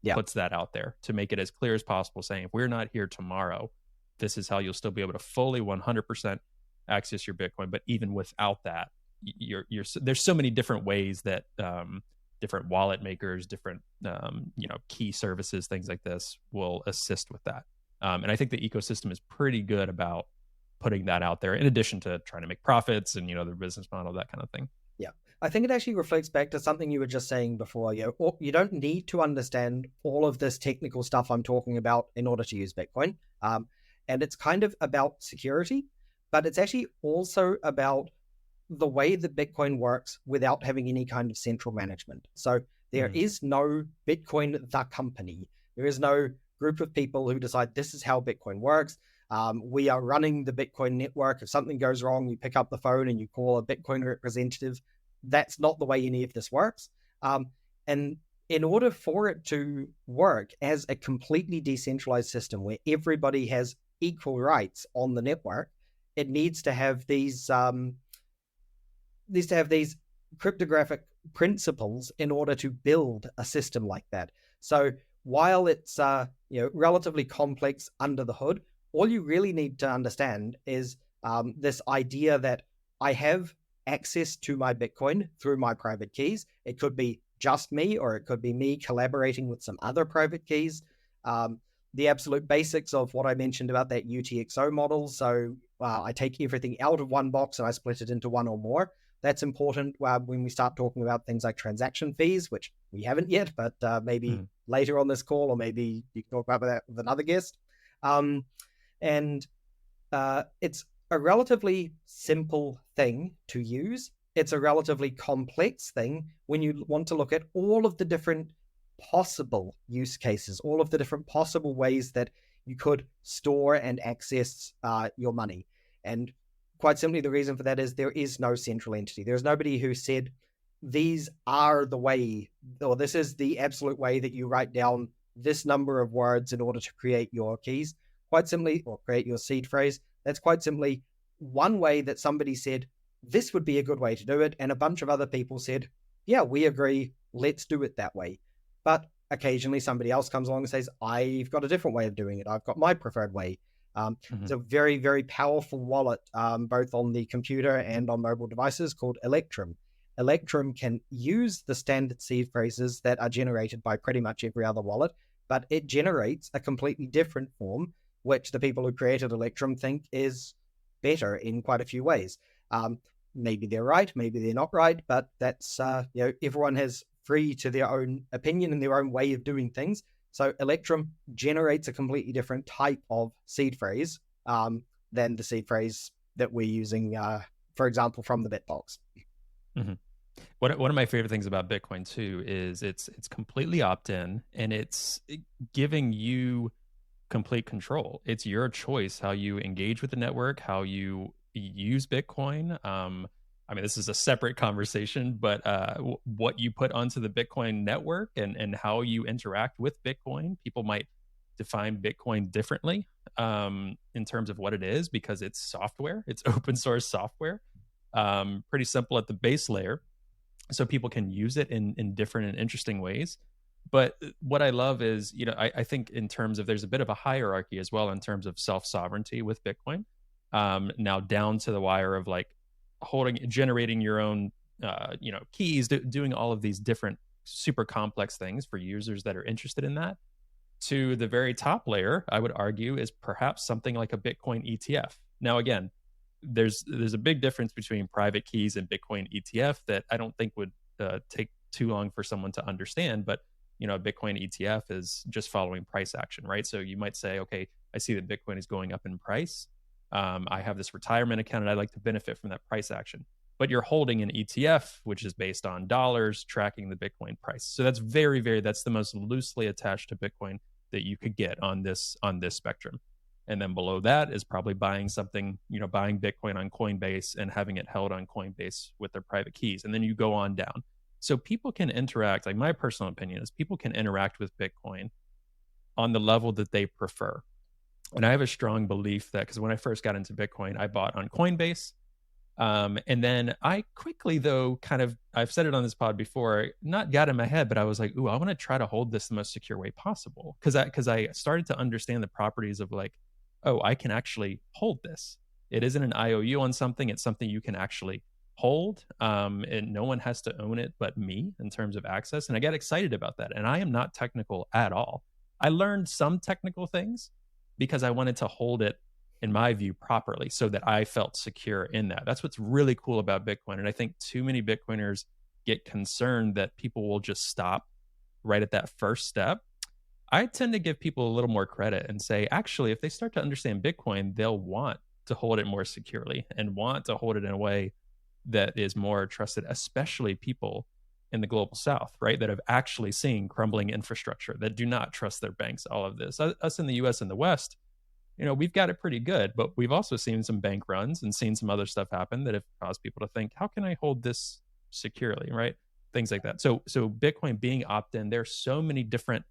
Yeah. puts that out there to make it as clear as possible, saying if we're not here tomorrow, this is how you'll still be able to fully 100% access your Bitcoin. But even without that, there's so many different ways that different wallet makers, different key services, things like this will assist with that. And I think the ecosystem is pretty good about putting that out there, in addition to trying to make profits and their business model, that kind of thing. Yeah, I think it actually reflects back to something you were just saying before. You don't need to understand all of this technical stuff I'm talking about in order to use Bitcoin. And it's kind of about security, but it's actually also about the way that Bitcoin works without having any kind of central management. So there is no Bitcoin, the company. There is no group of people who decide this is how Bitcoin works. We are running the Bitcoin network. If something goes wrong, you pick up the phone and you call a Bitcoin representative. That's not the way any of this works. And in order for it to work as a completely decentralized system where everybody has equal rights on the network, it needs to have these cryptographic principles in order to build a system like that. So while it's relatively complex under the hood, all you really need to understand is this idea that I have access to my Bitcoin through my private keys. It could be just me, or it could be me collaborating with some other private keys. The absolute basics of what I mentioned about that UTXO model. So I take everything out of one box and I split it into one or more. That's important when we start talking about things like transaction fees, which we haven't yet, but maybe later on this call, or maybe you can talk about that with another guest. And it's a relatively simple thing to use. It's a relatively complex thing when you want to look at all of the different possible use cases, all of the different possible ways that you could store and access your money. And quite simply, the reason for that is there is no central entity. There's nobody who said, these are the way, or this is the absolute way that you write down this number of words in order to create your keys. Quite simply, or create your seed phrase. That's quite simply one way that somebody said, this would be a good way to do it. And a bunch of other people said, yeah, we agree, let's do it that way. But occasionally somebody else comes along and says, I've got a different way of doing it. I've got my preferred way. It's a very, very powerful wallet, both on the computer and on mobile devices, called Electrum. Electrum can use the standard seed phrases that are generated by pretty much every other wallet, but it generates a completely different form, which the people who created Electrum think is better in quite a few ways. Maybe they're right, maybe they're not right, but that's, everyone has free to their own opinion and their own way of doing things. So Electrum generates a completely different type of seed phrase than the seed phrase that we're using, for example, from the Bitbox. One of my favorite things about Bitcoin too is it's completely opt-in, and it's giving you complete control. It's your choice how you engage with the network, how you use Bitcoin. I mean, this is a separate conversation, but what you put onto the Bitcoin network and how you interact with Bitcoin, people might define Bitcoin differently in terms of what it is, because it's software, it's open source software, pretty simple at the base layer. So people can use it in different and interesting ways. But what I love is, I think in terms of, there's a bit of a hierarchy as well in terms of self-sovereignty with Bitcoin. Now down to the wire of like generating your own, keys, doing all of these different super complex things for users that are interested in that. To the very top layer, I would argue, is perhaps something like a Bitcoin ETF. Now, again, there's a big difference between private keys and Bitcoin ETF that I don't think would take too long for someone to understand. But a Bitcoin ETF is just following price action, right? So you might say, okay, I see that Bitcoin is going up in price. I have this retirement account and I'd like to benefit from that price action. but you're holding an ETF, which is based on dollars, tracking the Bitcoin price. So that's that's the most loosely attached to Bitcoin that you could get on this spectrum. And then below that is probably buying something, buying Bitcoin on Coinbase and having it held on Coinbase with their private keys. And then you go on down. So people can interact, like my personal opinion is people can interact with Bitcoin on the level that they prefer. And I have a strong belief that, because when I first got into Bitcoin, I bought on Coinbase. And then I quickly, though, I've said it on this pod before, not got in my head, but I was like, ooh, I want to try to hold this the most secure way possible. Because I started to understand the properties of like, oh, I can actually hold this. It isn't an IOU on something. It's something you can actually hold. And no one has to own it but me in terms of access. And I got excited about that. And I am not technical at all. I learned some technical things because I wanted to hold it, in my view, properly so that I felt secure in that. That's what's really cool about Bitcoin. And I think too many Bitcoiners get concerned that people will just stop right at that first step. I tend to give people a little more credit and say, actually, if they start to understand Bitcoin, they'll want to hold it more securely and want to hold it in a way that is more trusted, especially people in the global south, right? That have actually seen crumbling infrastructure, that do not trust their banks, all of this. Us in the US and the West, we've got it pretty good, but we've also seen some bank runs and seen some other stuff happen that have caused people to think, how can I hold this securely, right? Things like that. So Bitcoin being opt-in, there's so many different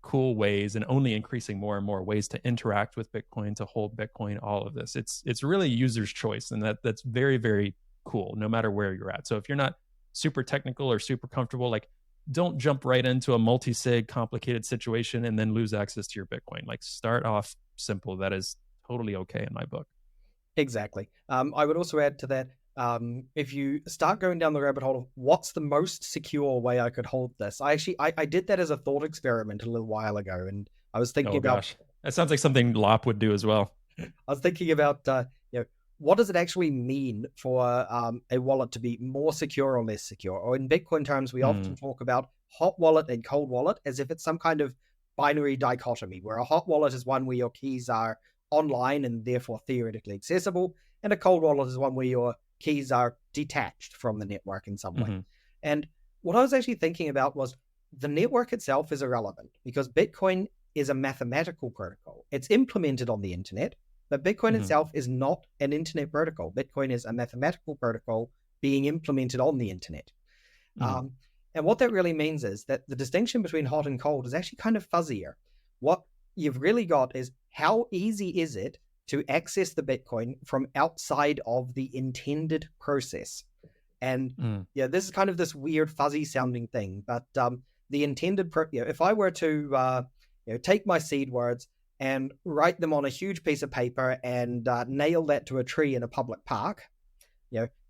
cool ways and only increasing more and more ways to interact with Bitcoin, to hold Bitcoin, all of this. It's really user's choice. And that's very, very cool, no matter where you're at. So if you're not super technical or super comfortable, like don't jump right into a multi-sig complicated situation and then lose access to your Bitcoin. Like start off simple. That is totally okay in my book. Exactly. I would also add to that, if you start going down the rabbit hole of what's the most secure way I could hold this, I did that as a thought experiment a little while ago, and I was thinking about. Gosh, that sounds like something Lop would do as well. I was thinking about what does it actually mean for a wallet to be more secure or less secure? Or in Bitcoin terms, we often talk about hot wallet and cold wallet as if it's some kind of binary dichotomy, where a hot wallet is one where your keys are online and therefore theoretically accessible, and a cold wallet is one where your keys are detached from the network in some way. And what I was actually thinking about was the network itself is irrelevant because Bitcoin is a mathematical protocol. It's implemented on the internet, but Bitcoin itself is not an internet protocol. Bitcoin is a mathematical protocol being implemented on the internet. And what that really means is that the distinction between hot and cold is actually kind of fuzzier. What you've really got is how easy is it to access the Bitcoin from outside of the intended process. And this is kind of this weird fuzzy sounding thing, but the intended, if I were to take my seed words and write them on a huge piece of paper and nail that to a tree in a public park,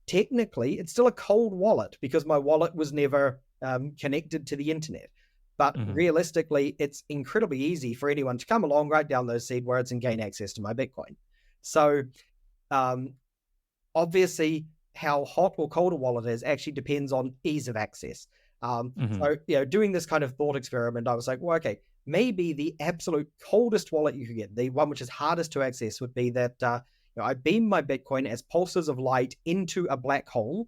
technically it's still a cold wallet because my wallet was never connected to the internet. But realistically, it's incredibly easy for anyone to come along, write down those seed words and gain access to my Bitcoin. So obviously how hot or cold a wallet is actually depends on ease of access. So, doing this kind of thought experiment, I was like, well, okay, maybe the absolute coldest wallet you could get, the one which is hardest to access, would be that I beam my Bitcoin as pulses of light into a black hole.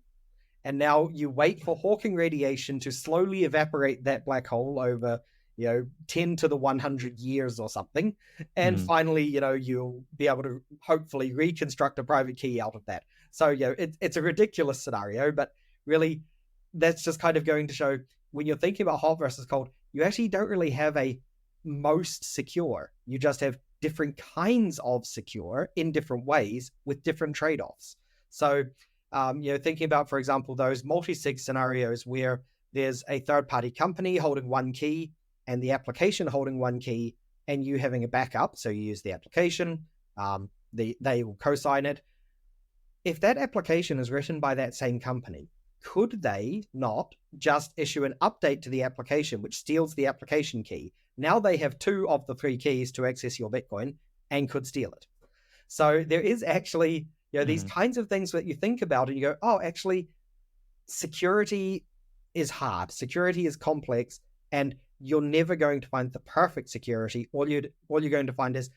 And now you wait for Hawking radiation to slowly evaporate that black hole over, 10 to the 100 years or something. And finally, you'll be able to hopefully reconstruct a private key out of that. So, it's a ridiculous scenario, but really that's just kind of going to show when you're thinking about hot versus cold, you actually don't really have a most secure. You just have different kinds of secure in different ways with different trade-offs. So, thinking about, for example, those multi-sig scenarios where there's a third-party company holding one key and the application holding one key and you having a backup. So you use the application, they will co-sign it. If that application is written by that same company, could they not just issue an update to the application which steals the application key? Now they have 2 of the 3 keys to access your Bitcoin and could steal it. So there is actually these kinds of things that you think about and you go, oh, actually, security is hard. Security is complex, and you're never going to find the perfect security. All you're going to find is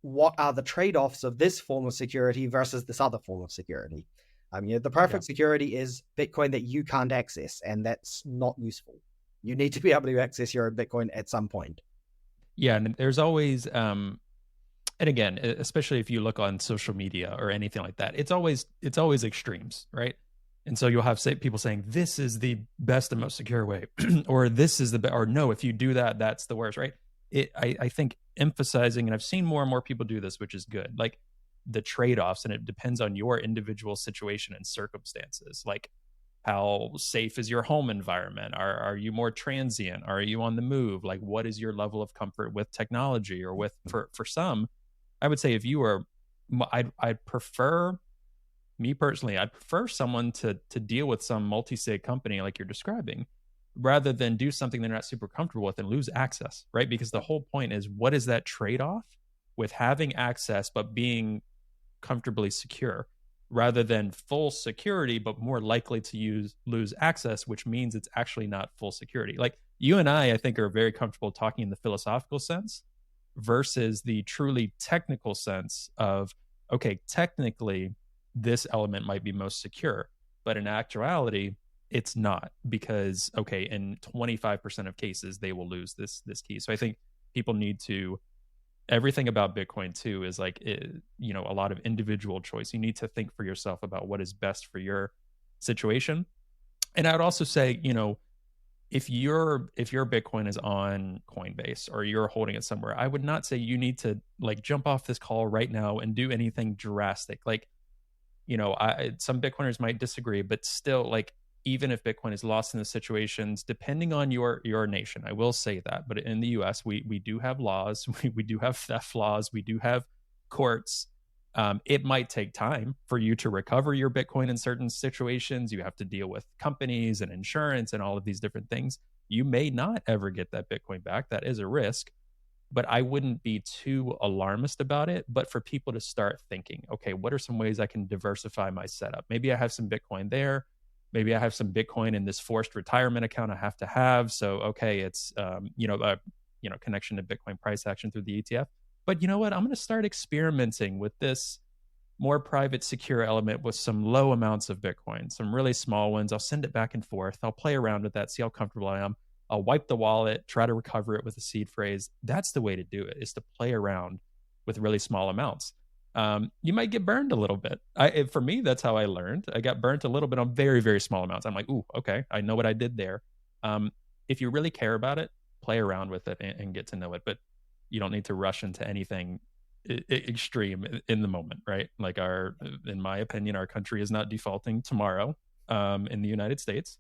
what are the trade-offs of this form of security versus this other form of security. The perfect security is Bitcoin that you can't access, and that's not useful. You need to be able to access your own Bitcoin at some point. Yeah, and there's always, and again, especially if you look on social media or anything like that, it's always extremes, right? And so you'll have people saying this is the best and most secure way, or this is the or no, if you do that, that's the worst, right? I think emphasizing, and I've seen more and more people do this, which is good, like the trade-offs, and it depends on your individual situation and circumstances. Like, how safe is your home environment? Are you more transient? Are you on the move? Like, what is your level of comfort with technology? Or with, for some, I would say, if you are, I'd prefer, me personally, I'd prefer someone to deal with some multi-sig company like you're describing, rather than do something they're not super comfortable with and lose access, right? Because the whole point is, what is that trade-off with having access but being comfortably secure, rather than full security but more likely to lose access, which means it's actually not full security. Like, you and I think, are very comfortable talking in the philosophical sense versus the truly technical sense of, okay, technically this element might be most secure, but in actuality it's not, because, okay, in 25% of cases they will lose this key. So I think people need to, everything about Bitcoin too is like, a lot of individual choice. You need to think for yourself about what is best for your situation. And I would also say, if your Bitcoin is on Coinbase or you're holding it somewhere, I would not say you need to like jump off this call right now and do anything drastic. Like, some Bitcoiners might disagree, but still, like, even if Bitcoin is lost in the situations, depending on your nation, I will say that. But in the US, we do have laws, we do have theft laws, we do have courts. It might take time for you to recover your Bitcoin in certain situations. You have to deal with companies and insurance and all of these different things. You may not ever get that Bitcoin back. That is a risk, but I wouldn't be too alarmist about it. But for people to start thinking, okay, what are some ways I can diversify my setup? Maybe I have some Bitcoin there. Maybe I have some Bitcoin in this forced retirement account I have to have. So, okay, it's, connection to Bitcoin price action through the ETF. But you know what? I'm going to start experimenting with this more private, secure element with some low amounts of Bitcoin, some really small ones. I'll send it back and forth. I'll play around with that, see how comfortable I am. I'll wipe the wallet, try to recover it with a seed phrase. That's the way to do it, is to play around with really small amounts. You might get burned a little bit. For me, that's how I learned. I got burnt a little bit on very, very small amounts. I'm like, ooh, okay, I know what I did there. If you really care about it, play around with it and get to know it. But you don't need to rush into anything extreme in the moment, right? Like, in my opinion, our country is not defaulting tomorrow in the United States.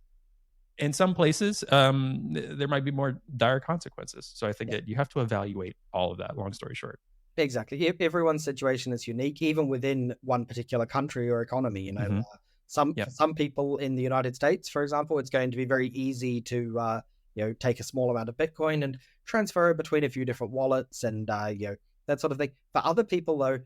In some places, there might be more dire consequences. So I think that you have to evaluate all of that, long story short. Exactly. Everyone's situation is unique, even within one particular country or economy. Some people in the United States, for example, it's going to be very easy to take a small amount of Bitcoin and transfer it between a few different wallets and that sort of thing. For other people, though,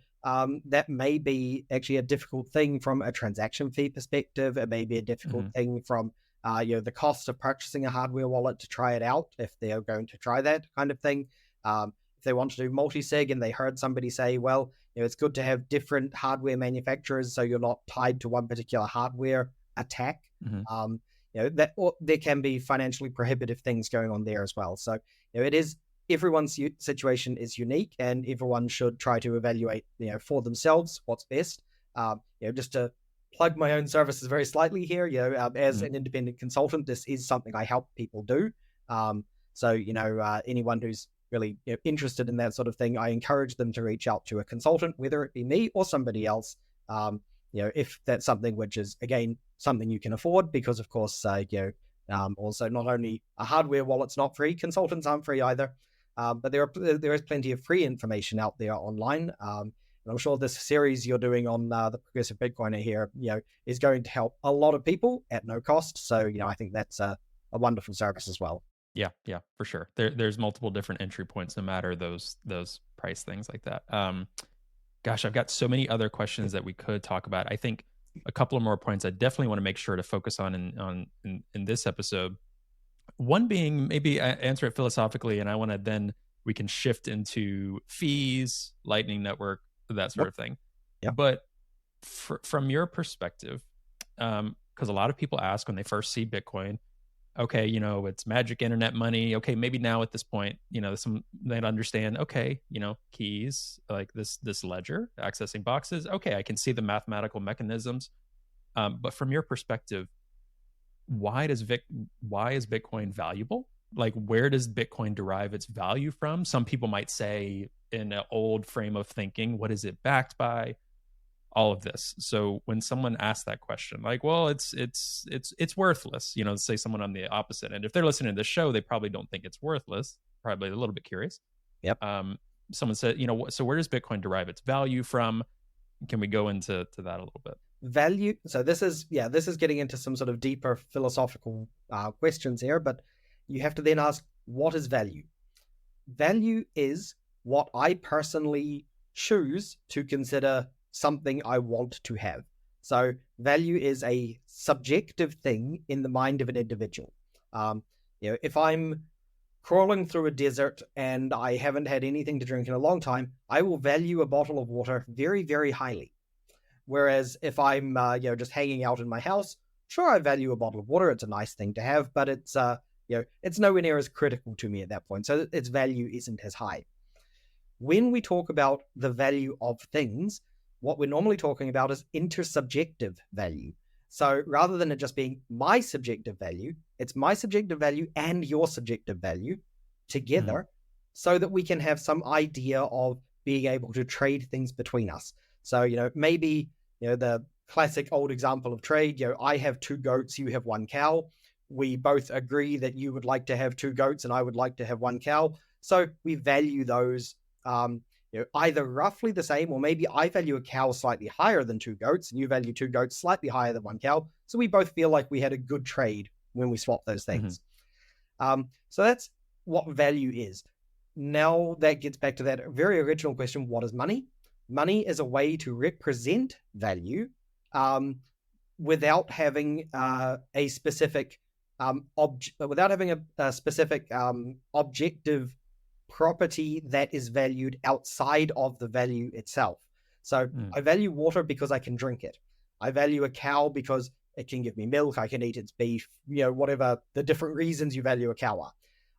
that may be actually a difficult thing from a transaction fee perspective. It may be a difficult thing from the cost of purchasing a hardware wallet to try it out, if they are going to try that kind of thing. If they want to do multi-sig and they heard somebody say, well, it's good to have different hardware manufacturers so you're not tied to one particular hardware attack. There can be financially prohibitive things going on there as well. So it is, everyone's situation is unique, and everyone should try to evaluate for themselves what's best. Just to plug my own services very slightly here, as an independent consultant, this is something I help people do. Anyone who's really interested in that sort of thing, I encourage them to reach out to a consultant, whether it be me or somebody else. If that's something which is, again, something you can afford, because of course, also not only a hardware wallet's not free, consultants aren't free either. But there is plenty of free information out there online. And I'm sure this series you're doing on the Progressive Bitcoiner here, is going to help a lot of people at no cost. So, I think that's a wonderful service as well. Yeah, for sure. There's multiple different entry points, no matter those price things like that. Gosh, I've got so many other questions that we could talk about. I think a couple of more points I definitely want to make sure to focus on in this episode. One being, maybe I answer it philosophically, and I want to, then we can shift into fees, Lightning Network, that sort of thing. Yeah. But from your perspective, because a lot of people ask when they first see Bitcoin, okay, it's magic internet money. Okay, maybe now at this point, some they'd understand, okay, keys, like this ledger, accessing boxes. Okay, I can see the mathematical mechanisms. But from your perspective, why is Bitcoin valuable? Like, where does Bitcoin derive its value from? Some people might say, in an old frame of thinking, what is it backed by? All of this. So when someone asks that question, like, well, it's worthless, say someone on the opposite end, if they're listening to this show, they probably don't think it's worthless, probably a little bit curious. Yep. Someone said, so where does Bitcoin derive its value from? Can we go into that a little bit? Value. So this is getting into some sort of deeper philosophical questions here, but you have to then ask, what is value? Value is what I personally choose to consider something I want to have. So value is a subjective thing in the mind of an individual. If I'm crawling through a desert and I haven't had anything to drink in a long time, I will value a bottle of water very, very highly. Whereas if I'm just hanging out in my house, sure, I value a bottle of water. It's a nice thing to have, but it's it's nowhere near as critical to me at that point. So its value isn't as high. When we talk about the value of things, what we're normally talking about is intersubjective value. So rather than it just being my subjective value, it's my subjective value and your subjective value together, so that we can have some idea of being able to trade things between us. So, maybe, the classic old example of trade, I have 2 goats, you have 1 cow. We both agree that you would like to have 2 goats and I would like to have 1 cow. So we value those either roughly the same, or maybe I value a cow slightly higher than 2 goats and you value 2 goats slightly higher than 1 cow. So we both feel like we had a good trade when we swap those things. So that's what value is. Now that gets back to that very original question, what is money? Money is a way to represent value without having a specific objective property that is valued outside of the value itself. So I value water because I can drink it. I value a cow because it can give me milk, I can eat its beef, whatever the different reasons you value a cow are.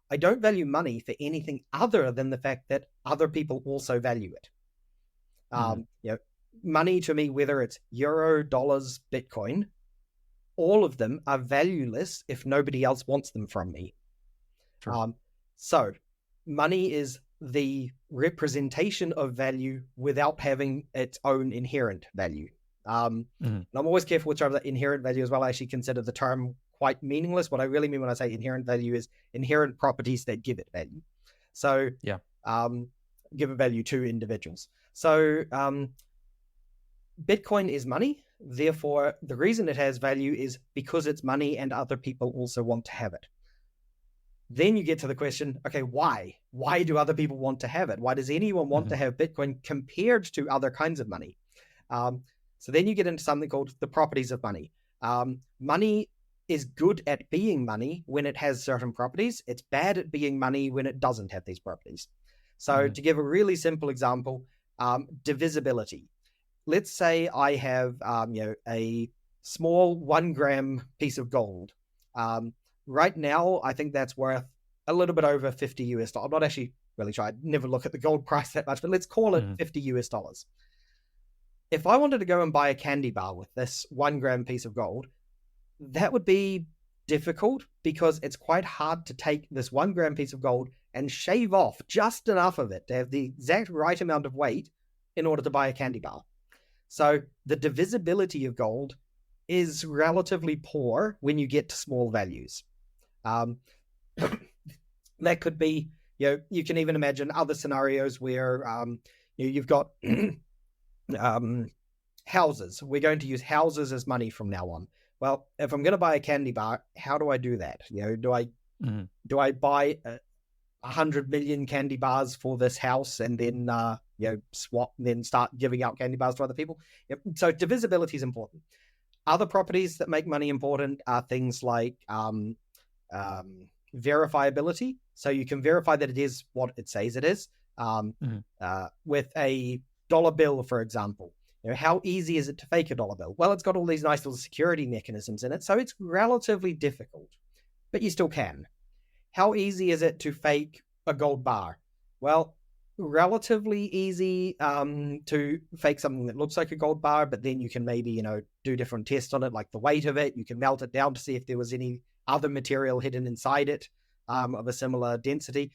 I don't value money for anything other than the fact that other people also value it. Money to me, whether it's euro, dollars, Bitcoin, all of them are valueless if nobody else wants them from me. Sure. So money is the representation of value without having its own inherent value. And I'm always careful with terms like inherent value as well. I actually consider the term quite meaningless. What I really mean when I say inherent value is inherent properties that give it value. So give a value to individuals. So Bitcoin is money. Therefore, the reason it has value is because it's money and other people also want to have it. Then you get to the question, okay, why? Why do other people want to have it? Why does anyone want to have Bitcoin compared to other kinds of money? So then you get into something called the properties of money. Money is good at being money when it has certain properties. It's bad at being money when it doesn't have these properties. So to give a really simple example, divisibility. Let's say I have a small 1 gram piece of gold. Right now, I think that's worth a little bit over $50 US. I'm not actually really sure. I never look at the gold price that much, but let's call it $50 US. If I wanted to go and buy a candy bar with this 1 gram piece of gold, that would be difficult because it's quite hard to take this 1 gram piece of gold and shave off just enough of it to have the exact right amount of weight in order to buy a candy bar. So the divisibility of gold is relatively poor when you get to small values. That could be, you can even imagine other scenarios where you've got houses. We're going to use houses as money from now on. Well, if I'm going to buy a candy bar, how do I do that? Do I buy 100 million candy bars for this house and then swap and then start giving out candy bars to other people? So divisibility is important. Other properties that make money important are things like verifiability. So you can verify that it is what it says it is. With a dollar bill, for example, How easy is it to fake a dollar bill? Well, it's got all these nice little security mechanisms in it, so it's relatively difficult, but you still can. How easy is it to fake a gold bar? Well, relatively easy to fake something that looks like a gold bar, but then you can maybe, do different tests on it, like the weight of it. You can melt it down to see if there was any other material hidden inside it of a similar density.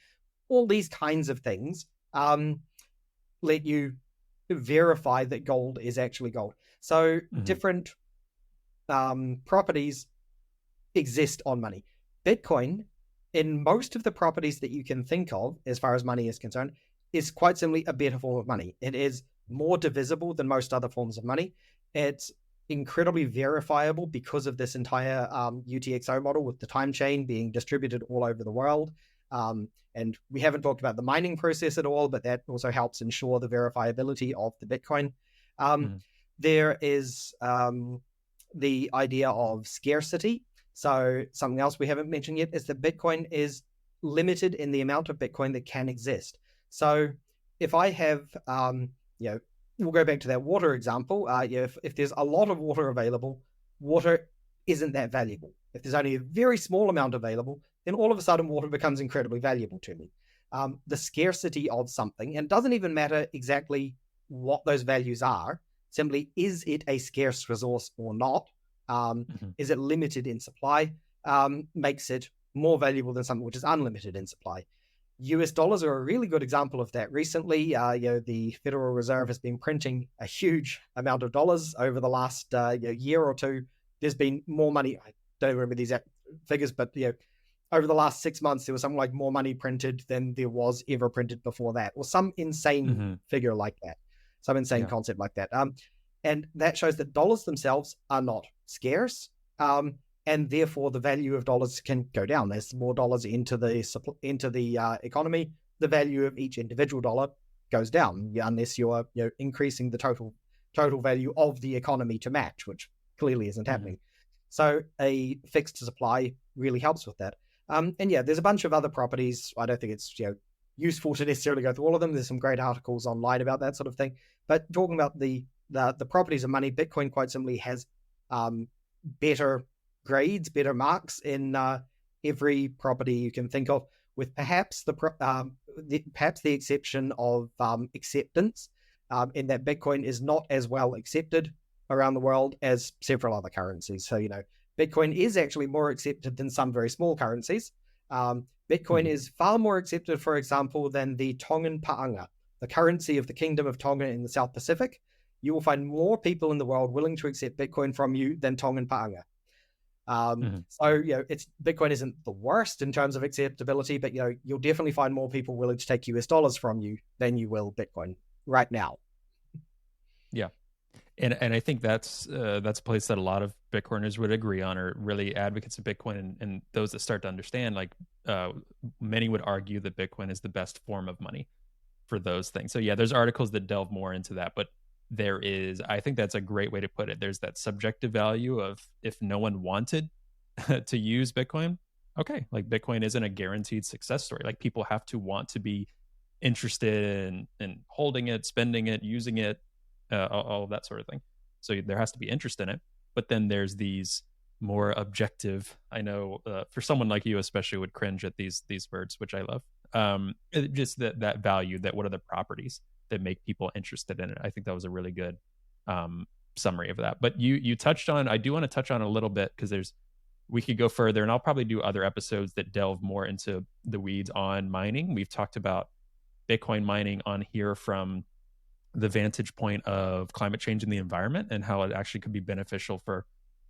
All these kinds of things let you verify that gold is actually gold. So different properties exist on money. Bitcoin, in most of the properties that you can think of as far as money is concerned, is quite simply a better form of money. It is more divisible than most other forms of money. It's incredibly verifiable because of this entire UTXO model, with the time chain being distributed all over the world. And we haven't talked about the mining process at all, but that also helps ensure the verifiability of the Bitcoin. There is the idea of scarcity. So something else we haven't mentioned yet is that Bitcoin is limited in the amount of Bitcoin that can exist. So if I have, we'll go back to that water example. If there's a lot of water available, water isn't that valuable. If there's only a very small amount available, then all of a sudden water becomes incredibly valuable to me. The scarcity of something, and it doesn't even matter exactly what those values are, simply is it a scarce resource or not? Is it limited in supply? Makes it more valuable than something which is unlimited in supply. US dollars are a really good example of that. Recently, the Federal Reserve has been printing a huge amount of dollars over the last year or two. There's been more money. I don't remember the exact figures, but over the last 6 months, there was something like more money printed than there was ever printed before that, or some insane figure like that, some insane concept like that. And that shows that dollars themselves are not scarce, and therefore the value of dollars can go down. There's more dollars into the economy. The value of each individual dollar goes down, unless you're increasing the total value of the economy to match, which clearly isn't happening. So a fixed supply really helps with that. And there's a bunch of other properties. I don't think it's useful to necessarily go through all of them. There's some great articles online about that sort of thing. But talking about the properties of money, Bitcoin quite simply has better grades, better marks in every property you can think of, with perhaps the exception of acceptance, in that Bitcoin is not as well accepted around the world as several other currencies. So Bitcoin is actually more accepted than some very small currencies. Bitcoin is far more accepted, for example, than the Tongan Pa'anga, the currency of the Kingdom of Tonga in the South Pacific. You will find more people in the world willing to accept Bitcoin from you than Tongan Pa'anga. So Bitcoin isn't the worst in terms of acceptability, but you'll definitely find more people willing to take US dollars from you than you will Bitcoin right now. Yeah. And I think that's a place that a lot of Bitcoiners would agree on, or really advocates of Bitcoin, and those that start to understand, like many would argue that Bitcoin is the best form of money for those things. So there's articles that delve more into that, but I think that's a great way to put it. There's that subjective value of, if no one wanted to use Bitcoin, okay, like Bitcoin isn't a guaranteed success story. Like people have to want to be interested in holding it, spending it, using it, all of that sort of thing. So there has to be interest in it. But then there's these more objective, I know for someone like you especially would cringe at these words, which I love. Just that value, that what are the properties that make people interested in it. I think that was a really good summary of that. But you touched on, I do want to touch on a little bit, because we could go further, and I'll probably do other episodes that delve more into the weeds on mining. We've talked about Bitcoin mining on here from the vantage point of climate change in the environment, and how it actually could be beneficial for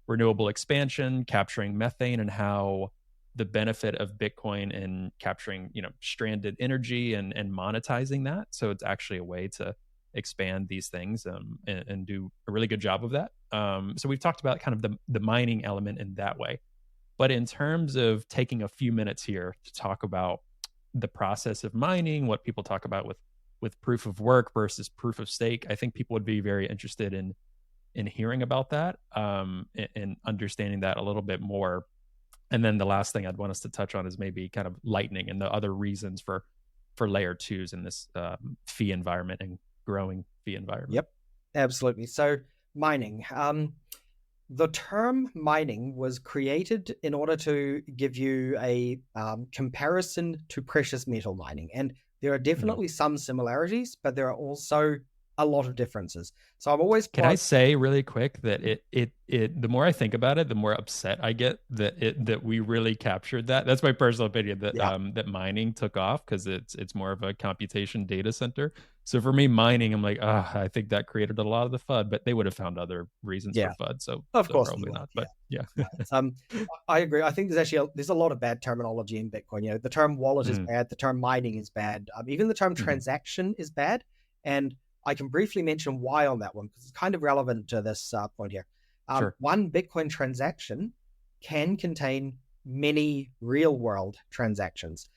renewable expansion, capturing methane, and how the benefit of Bitcoin in capturing, stranded energy and monetizing that. So it's actually a way to expand these things and do a really good job of that. So we've talked about kind of the mining element in that way. But in terms of taking a few minutes here to talk about the process of mining, what people talk about with proof of work versus proof of stake, I think people would be very interested in hearing about that, and understanding that a little bit more. And then the last thing I'd want us to touch on is maybe kind of Lightning and the other reasons for layer twos in this fee environment and growing fee environment. Yep. Absolutely. So mining. The term mining was created in order to give you a comparison to precious metal mining. And there are definitely some similarities, but there are also a lot of differences. So I'm always Can I say really quick that the more I think about it, the more upset I get that we really captured that. That's my personal opinion, that that mining took off because it's more of a computation data center. So for me, mining, I'm like, I think that created a lot of the FUD, but they would have found other reasons for FUD. So of course probably not. But yeah. I agree. I think there's a lot of bad terminology in Bitcoin. The term wallet is bad. The term mining is bad. Even the term transaction is bad. And I can briefly mention why on that one, because it's kind of relevant to this point here. Sure. One Bitcoin transaction can contain many real world transactions.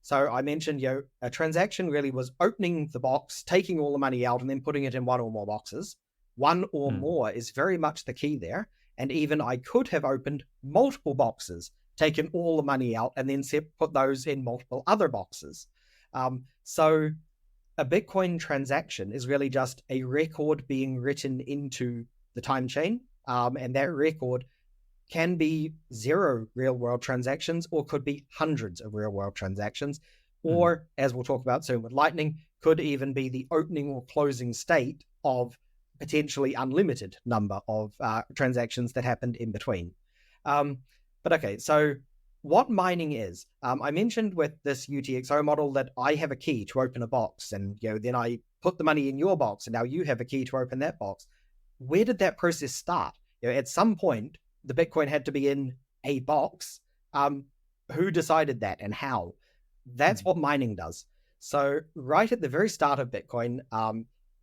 So I mentioned, a transaction really was opening the box, taking all the money out, and then putting it in one or more boxes. One or more is very much the key there. And even I could have opened multiple boxes, taken all the money out, and then put those in multiple other boxes. So a Bitcoin transaction is really just a record being written into the time chain. And that record can be 0 real world transactions, or could be hundreds of real world transactions, or as we'll talk about soon with Lightning, could even be the opening or closing state of potentially unlimited number of transactions that happened in between. But okay, so what mining is, I mentioned with this UTXO model that I have a key to open a box, and then I put the money in your box, and now you have a key to open that box. Where did that process start? At some point, the Bitcoin had to be in a box. Who decided that and how? That's what mining does. So right at the very start of Bitcoin,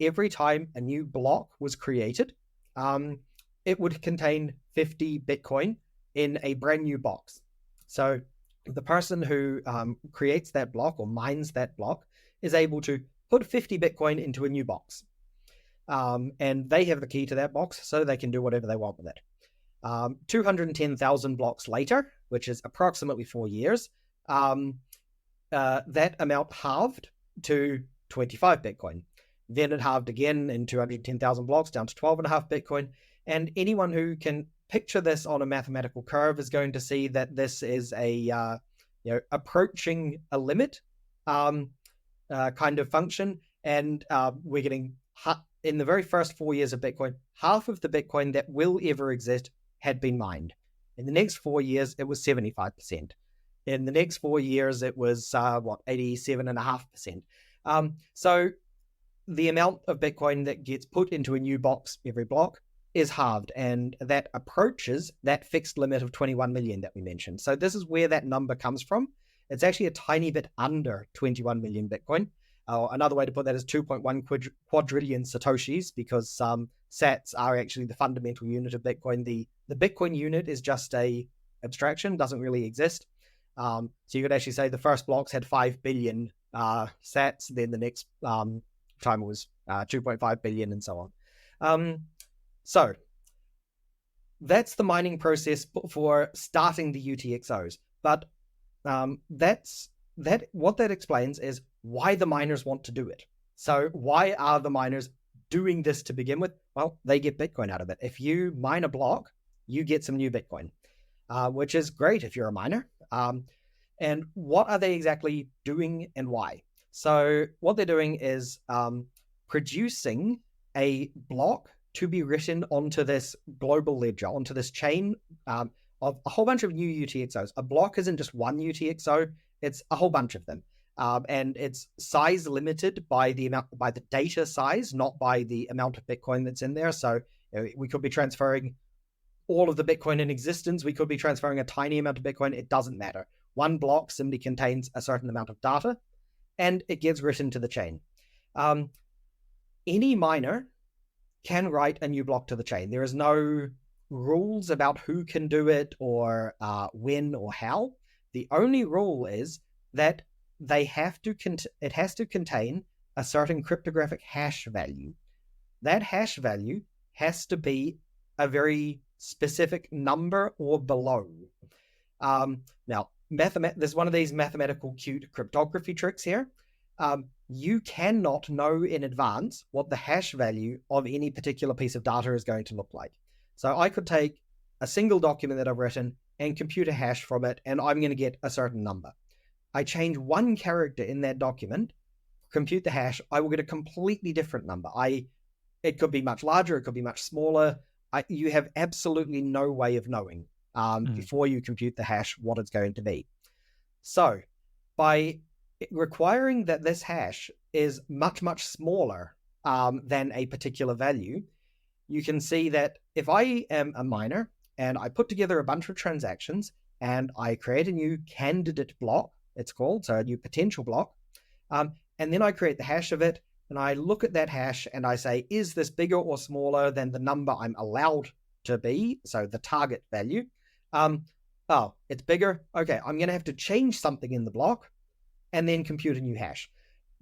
every time a new block was created, it would contain 50 Bitcoin in a brand new box. So the person who creates that block or mines that block is able to put 50 Bitcoin into a new box. And they have the key to that box, so they can do whatever they want with it. 210,000 blocks later, which is approximately 4 years, that amount halved to 25 Bitcoin. Then it halved again in 210,000 blocks down to 12.5 Bitcoin. And anyone who can picture this on a mathematical curve is going to see that this is a approaching a limit kind of function. And we're getting, in the very first 4 years of Bitcoin, half of the Bitcoin that will ever exist had been mined. In the next 4 years, it was 75%. In the next 4 years, it was 87.5%. So the amount of Bitcoin that gets put into a new box every block is halved, and that approaches that fixed limit of 21 million that we mentioned. So this is where that number comes from. It's actually a tiny bit under 21 million Bitcoin. Another way to put that is 2.1 quadrillion Satoshis, because sats are actually the fundamental unit of Bitcoin. The Bitcoin unit is just a abstraction, doesn't really exist. So you could actually say the first blocks had 5 billion sats, then the next time was 2.5 billion, and so on. So that's the mining process for starting the UTXOs. But what that explains is why the miners want to do it. So why are the miners doing this to begin with? Well, they get Bitcoin out of it. If you mine a block, you get some new Bitcoin, which is great if you're a miner. And what are they exactly doing and why? So what they're doing is producing a block to be written onto this global ledger, onto this chain of a whole bunch of new UTXOs. A block isn't just one UTXO, it's a whole bunch of them. And it's size limited by the data size, not by the amount of Bitcoin that's in there. So we could be transferring all of the Bitcoin in existence. We could be transferring a tiny amount of Bitcoin. It doesn't matter. One block simply contains a certain amount of data, and it gets written to the chain. Any miner can write a new block to the chain. There is no rules about who can do it or when or how. The only rule is that it has to contain a certain cryptographic hash value. That hash value has to be a very specific number or below. Now, there's one of these mathematical cute cryptography tricks here. you cannot know in advance what the hash value of any particular piece of data is going to look like. So I could take a single document that I've written and compute a hash from it, and I'm going to get a certain number. I change one character in that document, compute the hash, I will get a completely different number. It could be much larger, it could be much smaller. You have absolutely no way of knowing before you compute the hash what it's going to be. So by requiring that this hash is much, much smaller than a particular value, you can see that if I am a miner and I put together a bunch of transactions and I create a new candidate block, it's called, so a new potential block, and then I create the hash of it, and I look at that hash and I say, is this bigger or smaller than the number I'm allowed to be, so the target value? Oh, it's bigger. Okay, I'm going to have to change something in the block and then compute a new hash.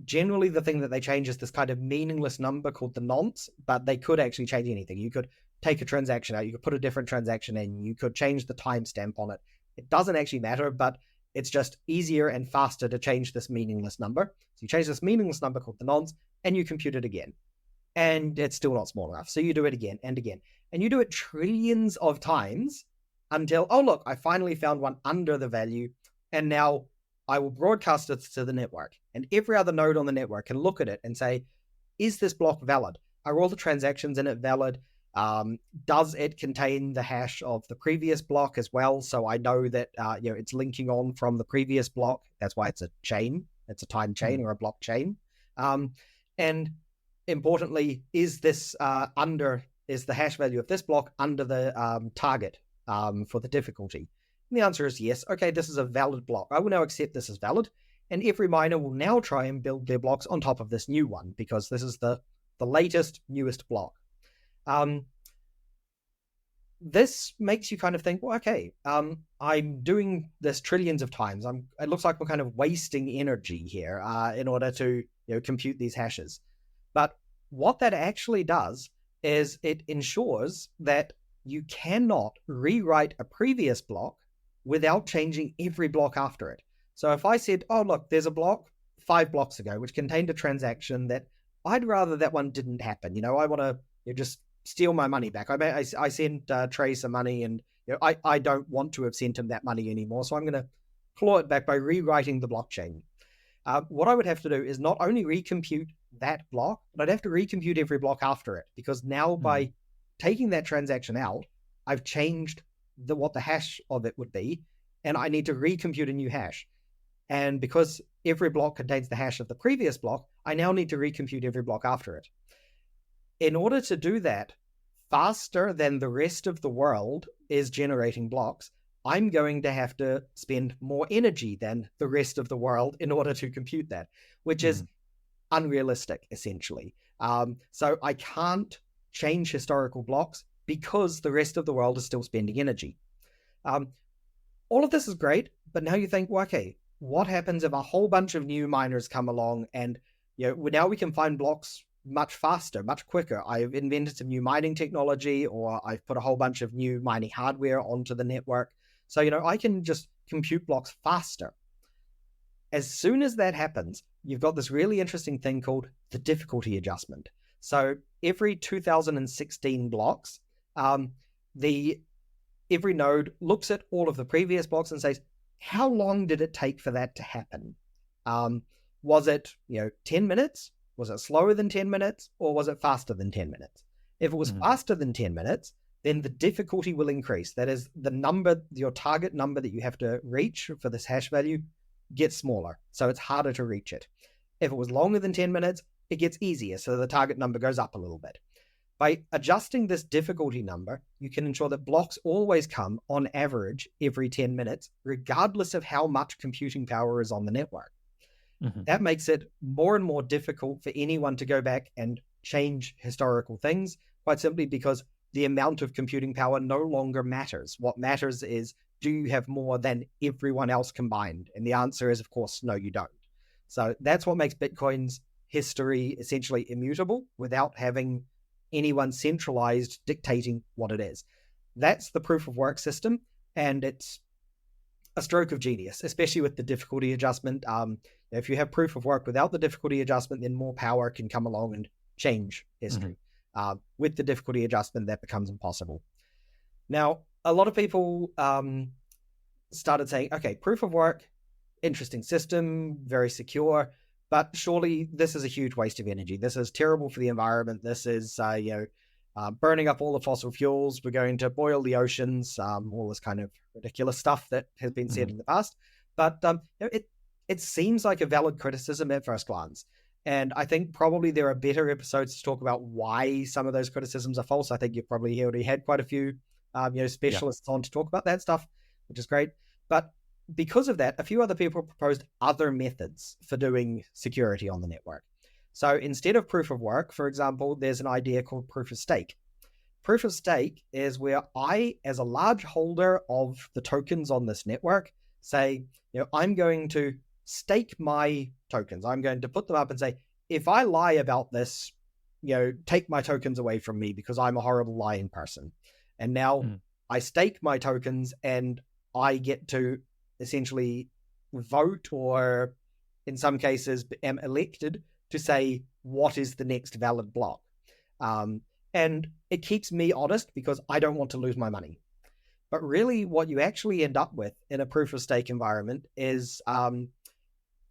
Generally, the thing that they change is this kind of meaningless number called the nonce, but they could actually change anything. You could take a transaction out, you could put a different transaction in, you could change the timestamp on it. It doesn't actually matter, but it's just easier and faster to change this meaningless number. So you change this meaningless number called the nonce, and you compute it again. And it's still not small enough. So you do it again and again. And you do it trillions of times until, oh, look, I finally found one under the value. And now I will broadcast it to the network. And every other node on the network can look at it and say, is this block valid? Are all the transactions in it valid? Does it contain the hash of the previous block as well? So I know that it's linking on from the previous block. That's why it's a chain. It's a time chain or a blockchain. And importantly, is this is the hash value of this block under the target for the difficulty? And the answer is yes. Okay, this is a valid block. I will now accept this as valid. And every miner will now try and build their blocks on top of this new one because this is the latest, newest block. This makes you kind of think, well, okay, I'm doing this trillions of times. It looks like we're kind of wasting energy here in order to compute these hashes. But what that actually does is it ensures that you cannot rewrite a previous block without changing every block after it. So if I said, oh, look, there's a block 5 blocks ago which contained a transaction that I'd rather that one didn't happen. I want to just steal my money back. I sent Trey some money, and I don't want to have sent him that money anymore, so I'm going to claw it back by rewriting the blockchain. What I would have to do is not only recompute that block, but I'd have to recompute every block after it, because now by taking that transaction out, I've changed what the hash of it would be, and I need to recompute a new hash. And because every block contains the hash of the previous block, I now need to recompute every block after it. In order to do that faster than the rest of the world is generating blocks, I'm going to have to spend more energy than the rest of the world in order to compute that, which is unrealistic, essentially. So I can't change historical blocks because the rest of the world is still spending energy. All of this is great, but now you think, well, okay, what happens if a whole bunch of new miners come along and now we can find blocks much faster, much quicker. I've invented some new mining technology, or I've put a whole bunch of new mining hardware onto the network. So, I can just compute blocks faster. As soon as that happens, you've got this really interesting thing called the difficulty adjustment. So every 2016 blocks, every node looks at all of the previous blocks and says, how long did it take for that to happen? Was it 10 minutes? Was it slower than 10 minutes, or was it faster than 10 minutes? If it was faster than 10 minutes, then the difficulty will increase. That is, the number, your target number that you have to reach for this hash value gets smaller, so it's harder to reach it. If it was longer than 10 minutes, it gets easier, so the target number goes up a little bit. By adjusting this difficulty number, you can ensure that blocks always come, on average, every 10 minutes, regardless of how much computing power is on the network. That makes it more and more difficult for anyone to go back and change historical things, quite simply because the amount of computing power no longer matters. What matters is, do you have more than everyone else combined? And the answer is, of course, no, you don't. So that's what makes Bitcoin's history essentially immutable, without having anyone centralized dictating what it is. That's the proof of work system, and it's a stroke of genius, especially with the difficulty adjustment. If you have proof of work without the difficulty adjustment, then more power can come along and change history. With the difficulty adjustment, that becomes impossible. Now, a lot of people started saying, okay, proof of work, interesting system, very secure, but surely this is a huge waste of energy. This is terrible for the environment. This is, burning up all the fossil fuels. We're going to boil the oceans, all this kind of ridiculous stuff that has been said in the past. But it seems like a valid criticism at first glance. And I think probably there are better episodes to talk about why some of those criticisms are false. I think you've probably already had quite a few specialists on to talk about that stuff, which is great. But because of that, a few other people proposed other methods for doing security on the network. So instead of proof of work, for example, there's an idea called proof of stake. Proof of stake is where I, as a large holder of the tokens on this network, say, I'm going to stake my tokens. I'm going to put them up and say, if I lie about this, take my tokens away from me because I'm a horrible lying person. And now I stake my tokens and I get to essentially vote, or in some cases am elected to say what is the next valid block. And it keeps me honest because I don't want to lose my money. But really what you actually end up with in a proof of stake environment is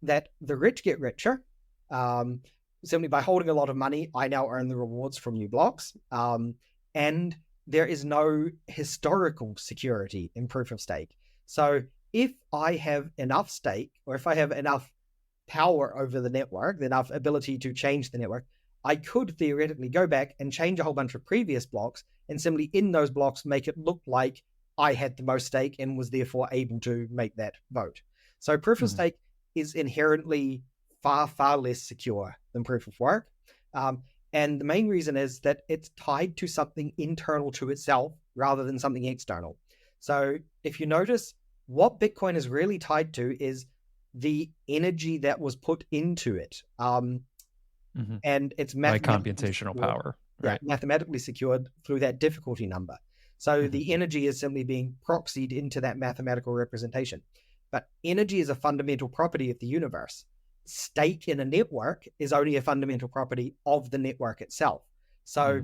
that the rich get richer. Simply by holding a lot of money, I now earn the rewards from new blocks. And there is no historical security in proof of stake. So if I have enough stake, or if I have enough power over the network, enough ability to change the network, I could theoretically go back and change a whole bunch of previous blocks and simply in those blocks make it look like I had the most stake and was therefore able to make that vote. So proof of stake is inherently far, far less secure than proof of work. And the main reason is that it's tied to something internal to itself rather than something external. So if you notice, what Bitcoin is really tied to is the energy that was put into it. And it's by computational power. Right. Yeah, mathematically secured through that difficulty number. So the energy is simply being proxied into that mathematical representation. But energy is a fundamental property of the universe. Stake in a network is only a fundamental property of the network itself. So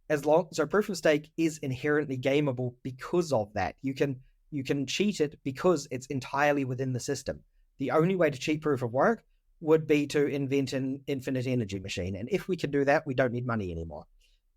proof of stake is inherently gameable because of that. You can cheat it because it's entirely within the system. The only way to cheat proof of work would be to invent an infinite energy machine. And if we can do that, we don't need money anymore.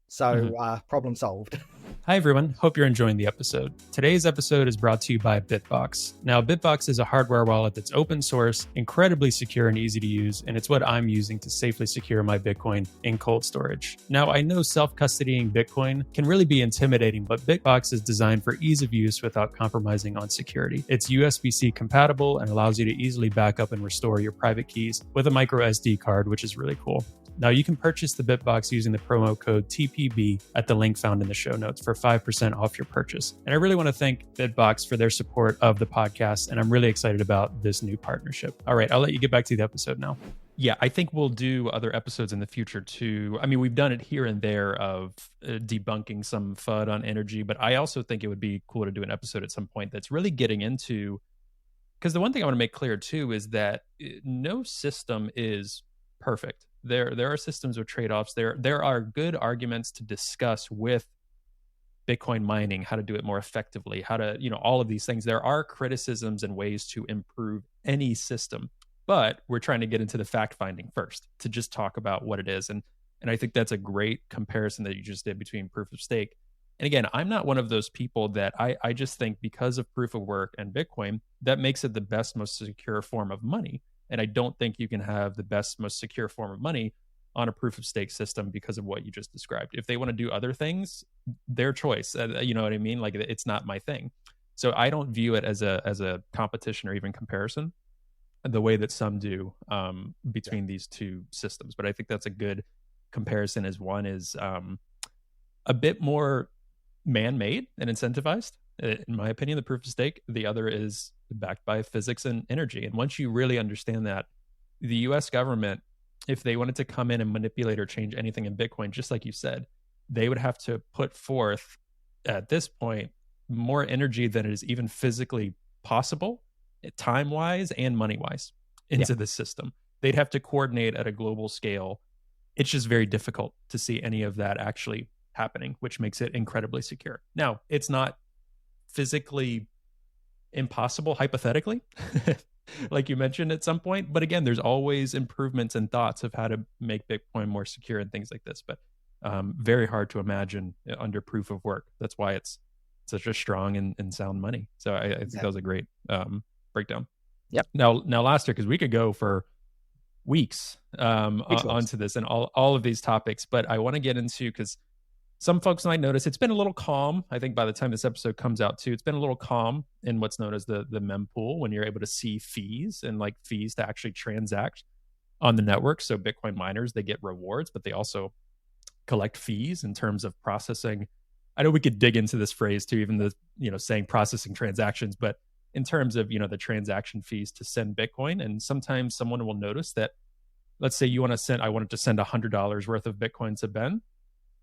So problem solved. Hi, everyone. Hope you're enjoying the episode. Today's episode is brought to you by Bitbox. Now, Bitbox is a hardware wallet that's open source, incredibly secure and easy to use, and it's what I'm using to safely secure my Bitcoin in cold storage. Now, I know self-custodying Bitcoin can really be intimidating, but Bitbox is designed for ease of use without compromising on security. It's USB-C compatible and allows you to easily back up and restore your private keys with a micro SD card, which is really cool. Now, you can purchase the Bitbox using the promo code TPB at the link found in the show notes for 5% off your purchase. And I really want to thank Bitbox for their support of the podcast, and I'm really excited about this new partnership. All right, I'll let you get back to the episode now. Yeah, I think we'll do other episodes in the future too. I mean, we've done it here and there of debunking some FUD on energy, but I also think it would be cool to do an episode at some point that's really getting into, because the one thing I want to make clear too is that no system is perfect. There are systems with trade-offs. There are good arguments to discuss with Bitcoin mining, how to do it more effectively, how to, all of these things. There are criticisms and ways to improve any system, but we're trying to get into the fact finding first to just talk about what it is. And I think that's a great comparison that you just did between proof of stake. And again, I'm not one of those people that I just think because of proof of work and Bitcoin, that makes it the best, most secure form of money. And I don't think you can have the best, most secure form of money on a proof of stake system because of what you just described. If they want to do other things, their choice. You know what I mean? Like, it's not my thing. So I don't view it as a competition or even comparison the way that some do between these two systems. But I think that's a good comparison. As one is a bit more man-made and incentivized, in my opinion, the proof of stake. The other is backed by physics and energy. And once you really understand that, the US government, if they wanted to come in and manipulate or change anything in Bitcoin, just like you said, they would have to put forth, at this point, more energy than is even physically possible, time-wise and money-wise. into the system. They'd have to coordinate at a global scale. It's just very difficult to see any of that actually happening, which makes it incredibly secure. Now, it's not physically impossible, hypothetically, like you mentioned at some point. But again, there's always improvements and thoughts of how to make Bitcoin more secure and things like this. But very hard to imagine under proof of work. That's why it's such a strong and sound money. So I think that was a great breakdown. Yep. Now, last year, because we could go for weeks onto this and all of these topics, but I want to get into, because some folks might notice it's been a little calm. I think by the time this episode comes out too, it's been a little calm in what's known as the mempool, when you're able to see fees and like fees to actually transact on the network. So Bitcoin miners, they get rewards, but they also collect fees in terms of processing. I know we could dig into this phrase too, even the, saying processing transactions, but in terms of, the transaction fees to send Bitcoin. And sometimes someone will notice that, let's say I wanted to send $100 worth of Bitcoin to Ben.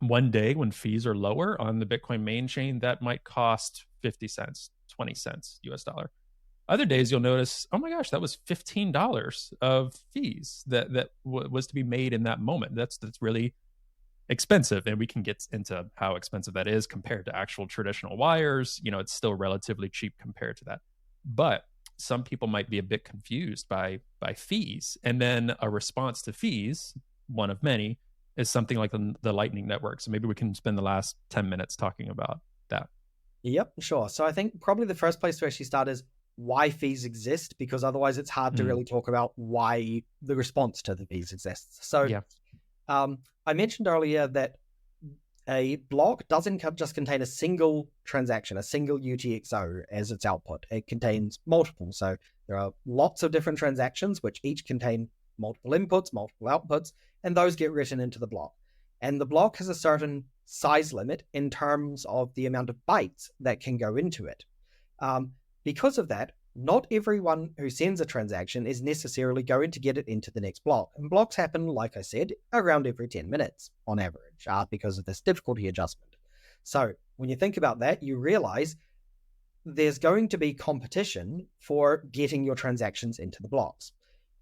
One day when fees are lower on the Bitcoin main chain, that might cost 50 cents, 20 cents US dollar. Other days you'll notice, oh my gosh, that was $15 of fees that was to be made in that moment. That's really expensive, and we can get into how expensive that is compared to actual traditional wires. It's still relatively cheap compared to that. But some people might be a bit confused by fees, and then a response to fees, one of many, is something like the Lightning Network. So maybe we can spend the last 10 minutes talking about that. Yep, sure. So I think probably the first place to actually start is why fees exist, because otherwise it's hard to really talk about why the response to the fees exists. So I mentioned earlier that a block doesn't just contain a single transaction, a single UTXO as its output. It contains multiple. So there are lots of different transactions which each contain multiple inputs, multiple outputs, and those get written into the block. And the block has a certain size limit in terms of the amount of bytes that can go into it. Because of that, not everyone who sends a transaction is necessarily going to get it into the next block. And blocks happen, like I said, around every 10 minutes on average, because of this difficulty adjustment. So when you think about that, you realize there's going to be competition for getting your transactions into the blocks.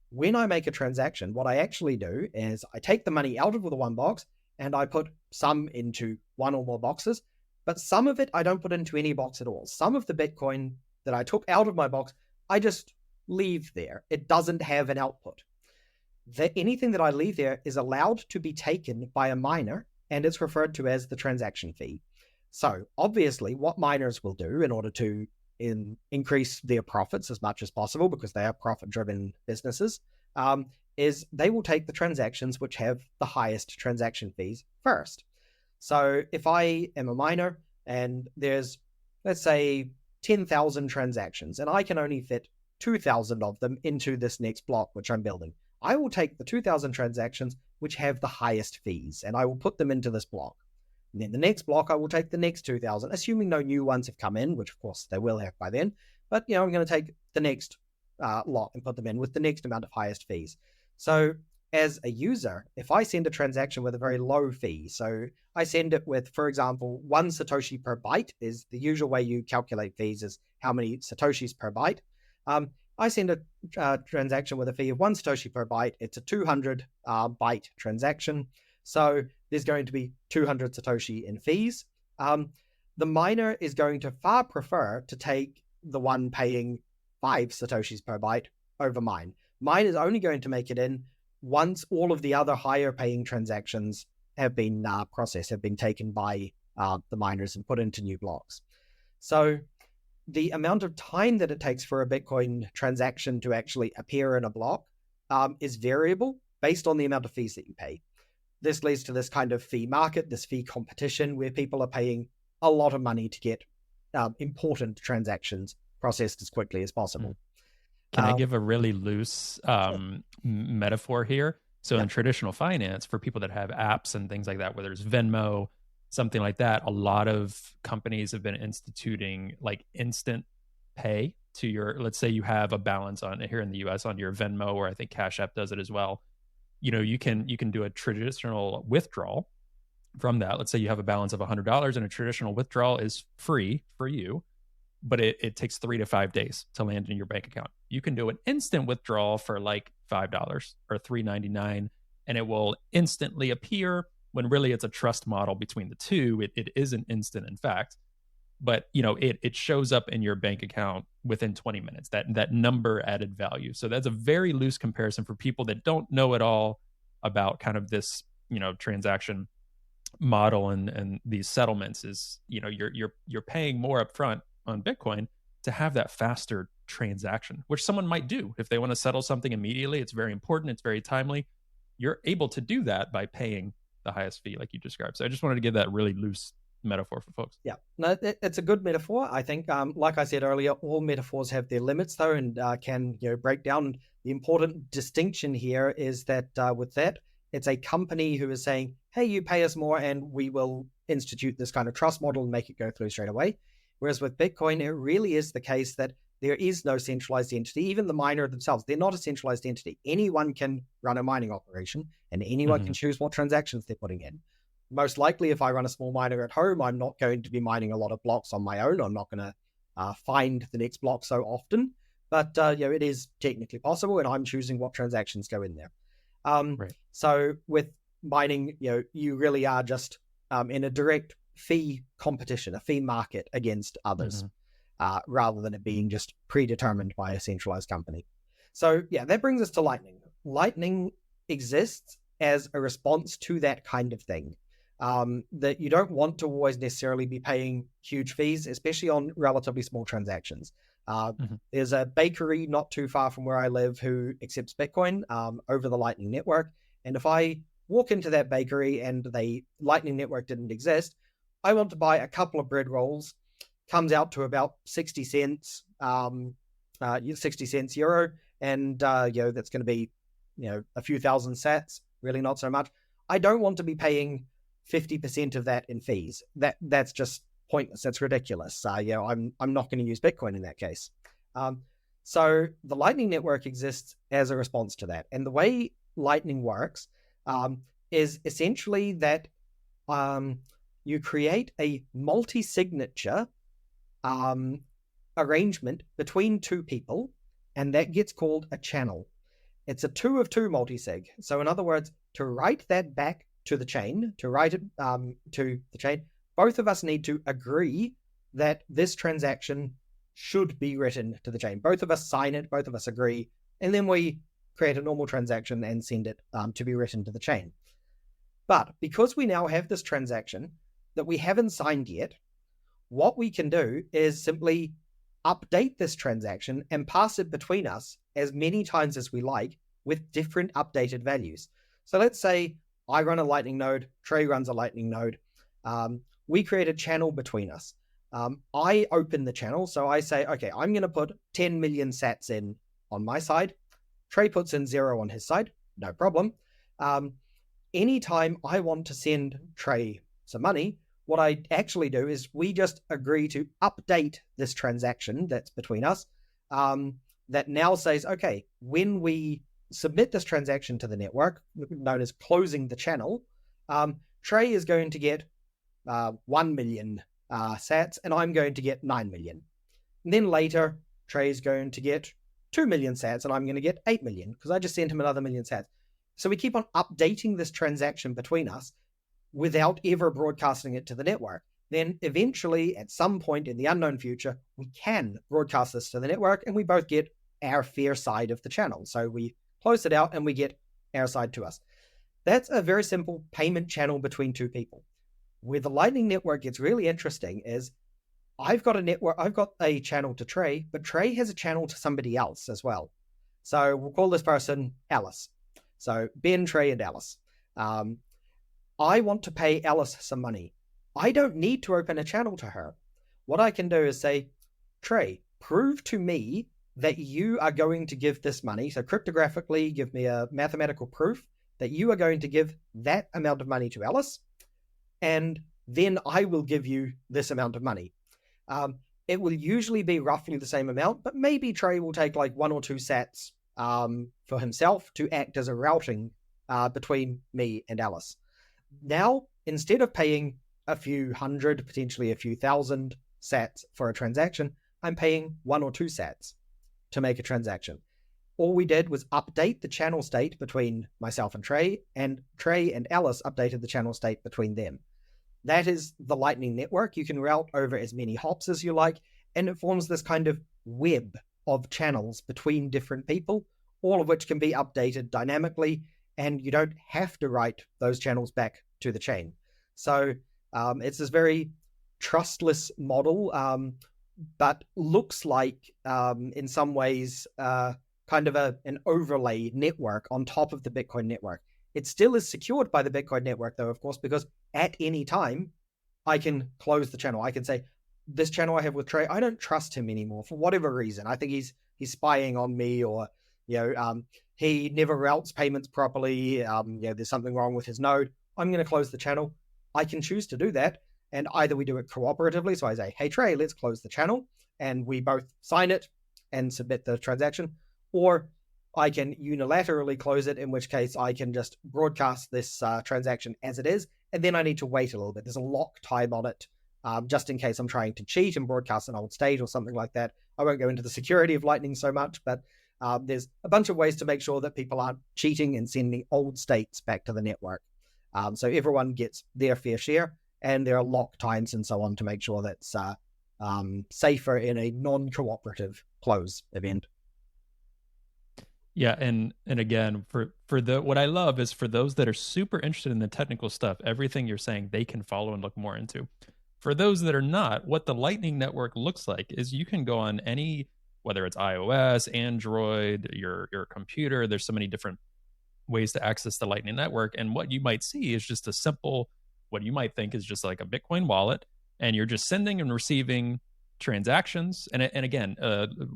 When I make a transaction, what I actually do is I take the money out of the one box and I put some into one or more boxes, but some of it I don't put into any box at all. Some of the Bitcoin that I took out of my box, I just leave there. It doesn't have an output. Anything that I leave there is allowed to be taken by a miner, and it's referred to as the transaction fee. So obviously what miners will do in order to increase their profits as much as possible, because they are profit-driven businesses, is they will take the transactions which have the highest transaction fees first. So if I am a miner and there's, let's say, 10,000 transactions, and I can only fit 2,000 of them into this next block which I'm building, I will take the 2,000 transactions which have the highest fees, and I will put them into this block. And then the next block, I will take the next 2,000, assuming no new ones have come in, which of course they will have by then. But, I'm going to take the next lot and put them in with the next amount of highest fees. So as a user, if I send a transaction with a very low fee, so I send it with, for example, 1 Satoshi per byte is the usual way you calculate fees, is how many Satoshis per byte. I send a transaction with a fee of 1 Satoshi per byte. It's a 200 byte transaction. So there's going to be 200 Satoshi in fees. The miner is going to far prefer to take the one paying 5 Satoshis per byte over mine. Mine is only going to make it in once all of the other higher paying transactions have been processed, have been taken by the miners and put into new blocks. So the amount of time that it takes for a Bitcoin transaction to actually appear in a block is variable based on the amount of fees that you pay. This leads to this kind of fee market, this fee competition, where people are paying a lot of money to get important transactions processed as quickly as possible. Can I give a really loose metaphor here? So in traditional finance, for people that have apps and things like that, whether it's Venmo, something like that, a lot of companies have been instituting like instant pay to your, let's say you have a balance on here in the US on your Venmo, or I think Cash App does it as well. You can do a traditional withdrawal from that. Let's say you have a balance of $100 and a traditional withdrawal is free for you, but it takes 3 to 5 days to land in your bank account. you can do an instant withdrawal for like $5 or $3.99, and it will instantly appear when really it's a trust model between the two. It isn't instant, in fact, but it shows up in your bank account within 20 minutes, that number added value. So that's a very loose comparison for people that don't know at all about kind of this transaction model and these settlements. Is you're paying more upfront on Bitcoin to have that faster transaction, which someone might do if they want to settle something immediately. It's very important, it's very timely. You're able to do that by paying the highest fee like you described. So I just wanted to give that really loose metaphor for folks. Yeah, no, it's a good metaphor. I think, like I said earlier, all metaphors have their limits though, and can break down. The important distinction here is that with that, it's a company who is saying, hey, you pay us more and we will institute this kind of trust model and make it go through straight away. Whereas with Bitcoin, it really is the case that there is no centralized entity. Even the miner themselves, they're not a centralized entity. Anyone can run a mining operation and anyone can choose what transactions they're putting in. Most likely, if I run a small miner at home, I'm not going to be mining a lot of blocks on my own. I'm not going to find the next block so often. But it is technically possible, and I'm choosing what transactions go in there. Right. So with mining, you really are just in a direct fee competition, a fee market against others, rather than it being just predetermined by a centralized company. So yeah, that brings us to Lightning. Lightning exists as a response to that kind of thing. That you don't want to always necessarily be paying huge fees, especially on relatively small transactions. There's a bakery not too far from where I live who accepts Bitcoin over the Lightning Network. And if I walk into that bakery and the Lightning Network didn't exist, I want to buy a couple of bread rolls, comes out to about 60 cents, 60 cents euro. And, that's going to be, a few thousand sats, really not so much. I don't want to be paying 50% of that in fees. That's just pointless. That's ridiculous. I'm not going to use Bitcoin in that case. So the Lightning Network exists as a response to that. And the way Lightning works is essentially that you create a multi-signature arrangement between two people, and that gets called a channel. It's a 2 of 2 multi-sig. So in other words, to write that back to the chain, to write it to the chain, both of us need to agree that this transaction should be written to the chain. Both of us sign it, both of us agree, and then we create a normal transaction and send it to be written to the chain. But because we now have this transaction that we haven't signed yet, what we can do is simply update this transaction and pass it between us as many times as we like with different updated values. So let's say I run a Lightning node, Trey runs a Lightning node. We create a channel between us. I open the channel, so I say, okay, I'm going to put 10 million sats in on my side. Trey puts in 0 on his side, no problem. Anytime I want to send Trey some money, what I actually do is we just agree to update this transaction that's between us, that now says, okay, when we submit this transaction to the network, known as closing the channel, Trey is going to get 1 million sats, and I'm going to get 9 million. And then later, Trey is going to get 2 million sats, and I'm going to get 8 million, because I just sent him another million sats. So we keep on updating this transaction between us without ever broadcasting it to the network. Then eventually, at some point in the unknown future, we can broadcast this to the network, and we both get our fair side of the channel. So we close it out, and we get our side to us. That's a very simple payment channel between two people. Where the Lightning Network gets really interesting is I've got a channel to Trey, but Trey has a channel to somebody else as well. So we'll call this person Alice. So Ben, Trey, and Alice. I want to pay Alice some money. I don't need to open a channel to her. What I can do is say, Trey, prove to me that you are going to give this money. So cryptographically, give me a mathematical proof that you are going to give that amount of money to Alice, and then I will give you this amount of money. It will usually be roughly the same amount, but maybe Trey will take like 1 or 2 sats for himself to act as a routing between me and Alice. Now, instead of paying a few hundred, potentially a few thousand sats for a transaction, I'm paying 1 or 2 sats. to make a transaction. All we did was update the channel state between myself and Trey and Alice updated the channel state between them. That is the Lightning Network. You can route over as many hops as you like, and it forms this kind of web of channels between different people, all of which can be updated dynamically, and you don't have to write those channels back to the chain. So it's this very trustless model, but looks like, in some ways, kind of an overlay network on top of the Bitcoin network. It still is secured by the Bitcoin network, though, of course, because at any time, I can close the channel. I can say, this channel I have with Trey, I don't trust him anymore for whatever reason. I think he's spying on me, or he never routes payments properly. There's something wrong with his node. I'm going to close the channel. I can choose to do that, and either we do it cooperatively. So I say, hey Trey, let's close the channel, and we both sign it and submit the transaction, or I can unilaterally close it, in which case I can just broadcast this transaction as it is, and then I need to wait a little bit. There's a lock time on it, just in case I'm trying to cheat and broadcast an old state or something like that. I won't go into the security of Lightning so much, but there's a bunch of ways to make sure that people aren't cheating and sending old states back to the network. So everyone gets their fair share, and there are lock times and so on to make sure that's safer in a non-cooperative close event. Yeah, and again, for what I love is for those that are super interested in the technical stuff, everything you're saying they can follow and look more into. For those that are not, what the Lightning Network looks like is you can go on any, whether it's iOS, Android, your computer. There's so many different ways to access the Lightning Network, and what you might see is just a simple, what you might think is just like a Bitcoin wallet, and you're just sending and receiving transactions. And again,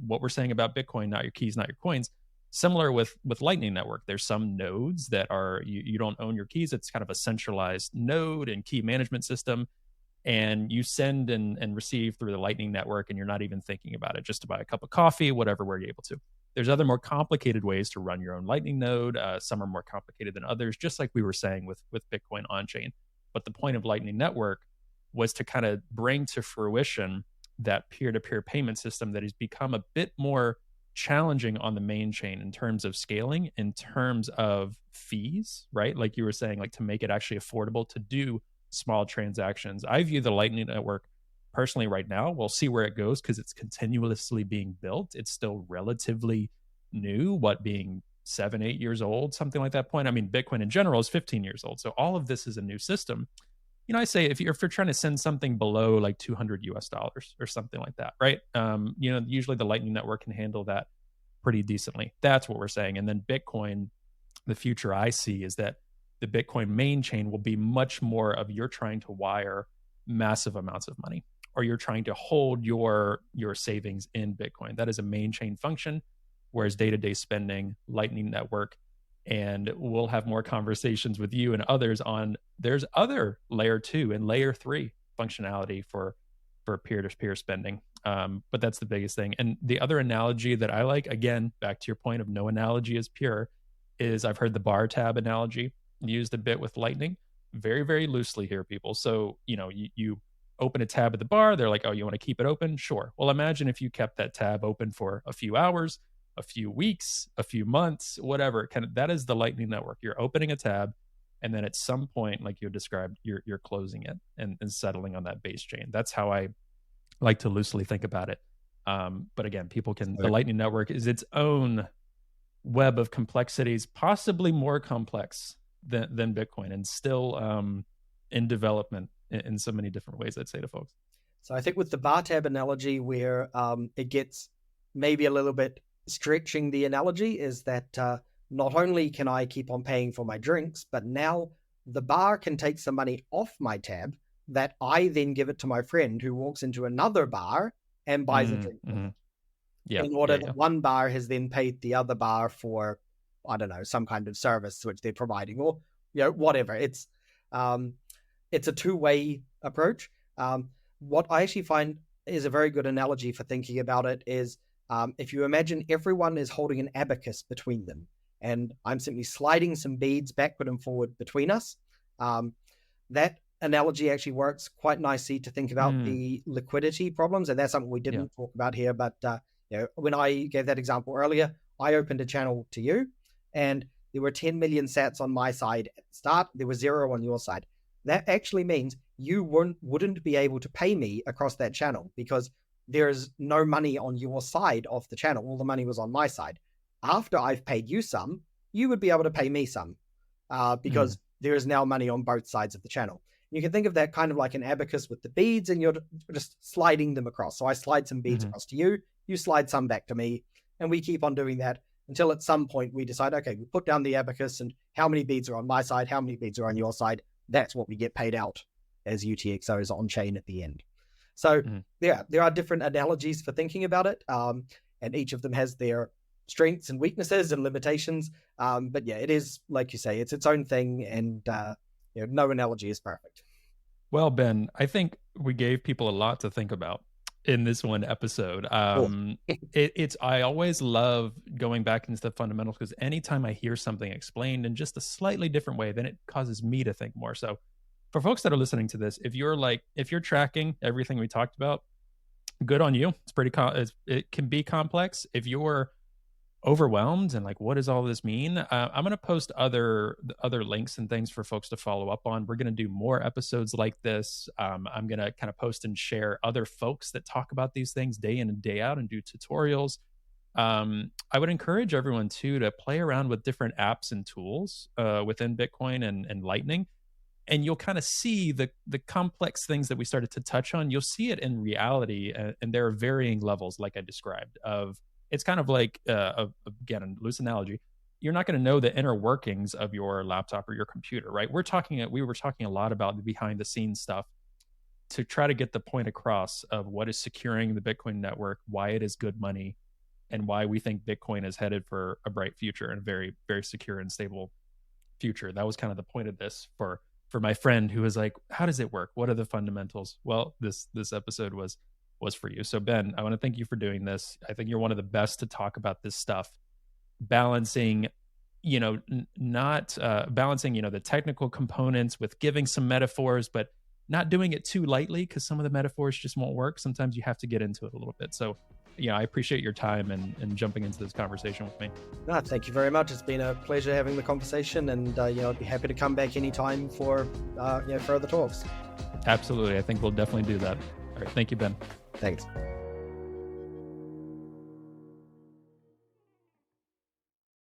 what we're saying about Bitcoin, not your keys, not your coins. Similar with Lightning Network, there's some nodes that are, you don't own your keys. It's kind of a centralized node and key management system, and you send and receive through the Lightning Network, and you're not even thinking about it, just to buy a cup of coffee, whatever, where you're able to. There's other more complicated ways to run your own Lightning node. Some are more complicated than others, just like we were saying with Bitcoin on-chain. But the point of Lightning Network was to kind of bring to fruition that peer-to-peer payment system that has become a bit more challenging on the main chain in terms of scaling, in terms of fees, right? Like you were saying, like to make it actually affordable to do small transactions. I view the Lightning Network personally right now, we'll see where it goes because it's continuously being built. It's still relatively new, being 7-8 years old, something like that point. I mean, Bitcoin in general is 15 years old. So all of this is a new system. I say if you're trying to send something below like $200 or something like that, right? Usually the Lightning Network can handle that pretty decently. That's what we're saying. And then Bitcoin, the future I see is that the Bitcoin main chain will be much more of you're trying to wire massive amounts of money, or you're trying to hold your savings in Bitcoin. That is a main chain function, whereas day-to-day spending, Lightning Network. And we'll have more conversations with you and others on there's other layer 2 and layer 3 functionality for peer-to-peer spending. But that's the biggest thing. And the other analogy that I like, again, back to your point of no analogy is pure, is I've heard the bar tab analogy used a bit with Lightning, very, very loosely here, people. So, you open a tab at the bar, they're like, oh, you want to keep it open? Sure. Well, imagine if you kept that tab open for a few hours, a few weeks, a few months, whatever. That is the Lightning Network. You're opening a tab, and then at some point, like you described, you're closing it and settling on that base chain. That's how I like to loosely think about it. But again, the Lightning Network is its own web of complexities, possibly more complex than Bitcoin, and still in development in so many different ways, I'd say to folks. So I think with the bar tab analogy, where it gets maybe a little bit stretching the analogy, is that not only can I keep on paying for my drinks, but now the bar can take some money off my tab that I then give it to my friend who walks into another bar and buys a drink. Mm-hmm. Yeah, in order that one bar has then paid the other bar for, I don't know, some kind of service which they're providing, or whatever. It's a two-way approach. What I actually find is a very good analogy for thinking about it is, if you imagine everyone is holding an abacus between them, and I'm simply sliding some beads backward and forward between us, that analogy actually works quite nicely to think about the liquidity problems. And that's something we didn't talk about here, but when I gave that example earlier, I opened a channel to you, and there were 10 million sats on my side at the start. There was 0 on your side. That actually means you wouldn't be able to pay me across that channel because there is no money on your side of the channel. All the money was on my side. After I've paid you some, you would be able to pay me some because there is now money on both sides of the channel. You can think of that kind of like an abacus with the beads, and you're just sliding them across. So I slide some beads across to you, you slide some back to me, and we keep on doing that until at some point we decide, okay, we put down the abacus and how many beads are on my side, how many beads are on your side. That's what we get paid out as UTXOs on chain at the end. So there are different analogies for thinking about it, and each of them has their strengths and weaknesses and limitations. But yeah, it is, like you say, it's its own thing, and no analogy is perfect. Well, Ben, I think we gave people a lot to think about in this one episode. I always love going back into the fundamentals, because anytime I hear something explained in just a slightly different way, then it causes me to think more. So for folks that are listening to this, if you're tracking everything we talked about, good on you. It's pretty it can be complex. If you're overwhelmed and like, what does all this mean? I'm going to post other links and things for folks to follow up on. We're going to do more episodes like this. I'm going to kind of post and share other folks that talk about these things day in and day out and do tutorials. I would encourage everyone too to play around with different apps and tools within Bitcoin and Lightning. And you'll kind of see the complex things that we started to touch on. You'll see it in reality, and there are varying levels, like I described, of it's kind of like, again, a loose analogy. You're not going to know the inner workings of your laptop or your computer, right? We were talking a lot about the behind the scenes stuff to try to get the point across of what is securing the Bitcoin network, why it is good money, and why we think Bitcoin is headed for a bright future and a very, very secure and stable future. That was kind of the point of this for my friend who was like, how does it work? What are the fundamentals? Well, this episode was for you. So Ben, I want to thank you for doing this. I think you're one of the best to talk about this stuff, balancing, not balancing, the technical components with giving some metaphors, but not doing it too lightly, because some of the metaphors just won't work. Sometimes you have to get into it a little bit. So I appreciate your time and jumping into this conversation with me. No, thank you very much. It's been a pleasure having the conversation, and I'd be happy to come back anytime for further talks. Absolutely. I think we'll definitely do that. All right. Thank you, Ben. Thanks.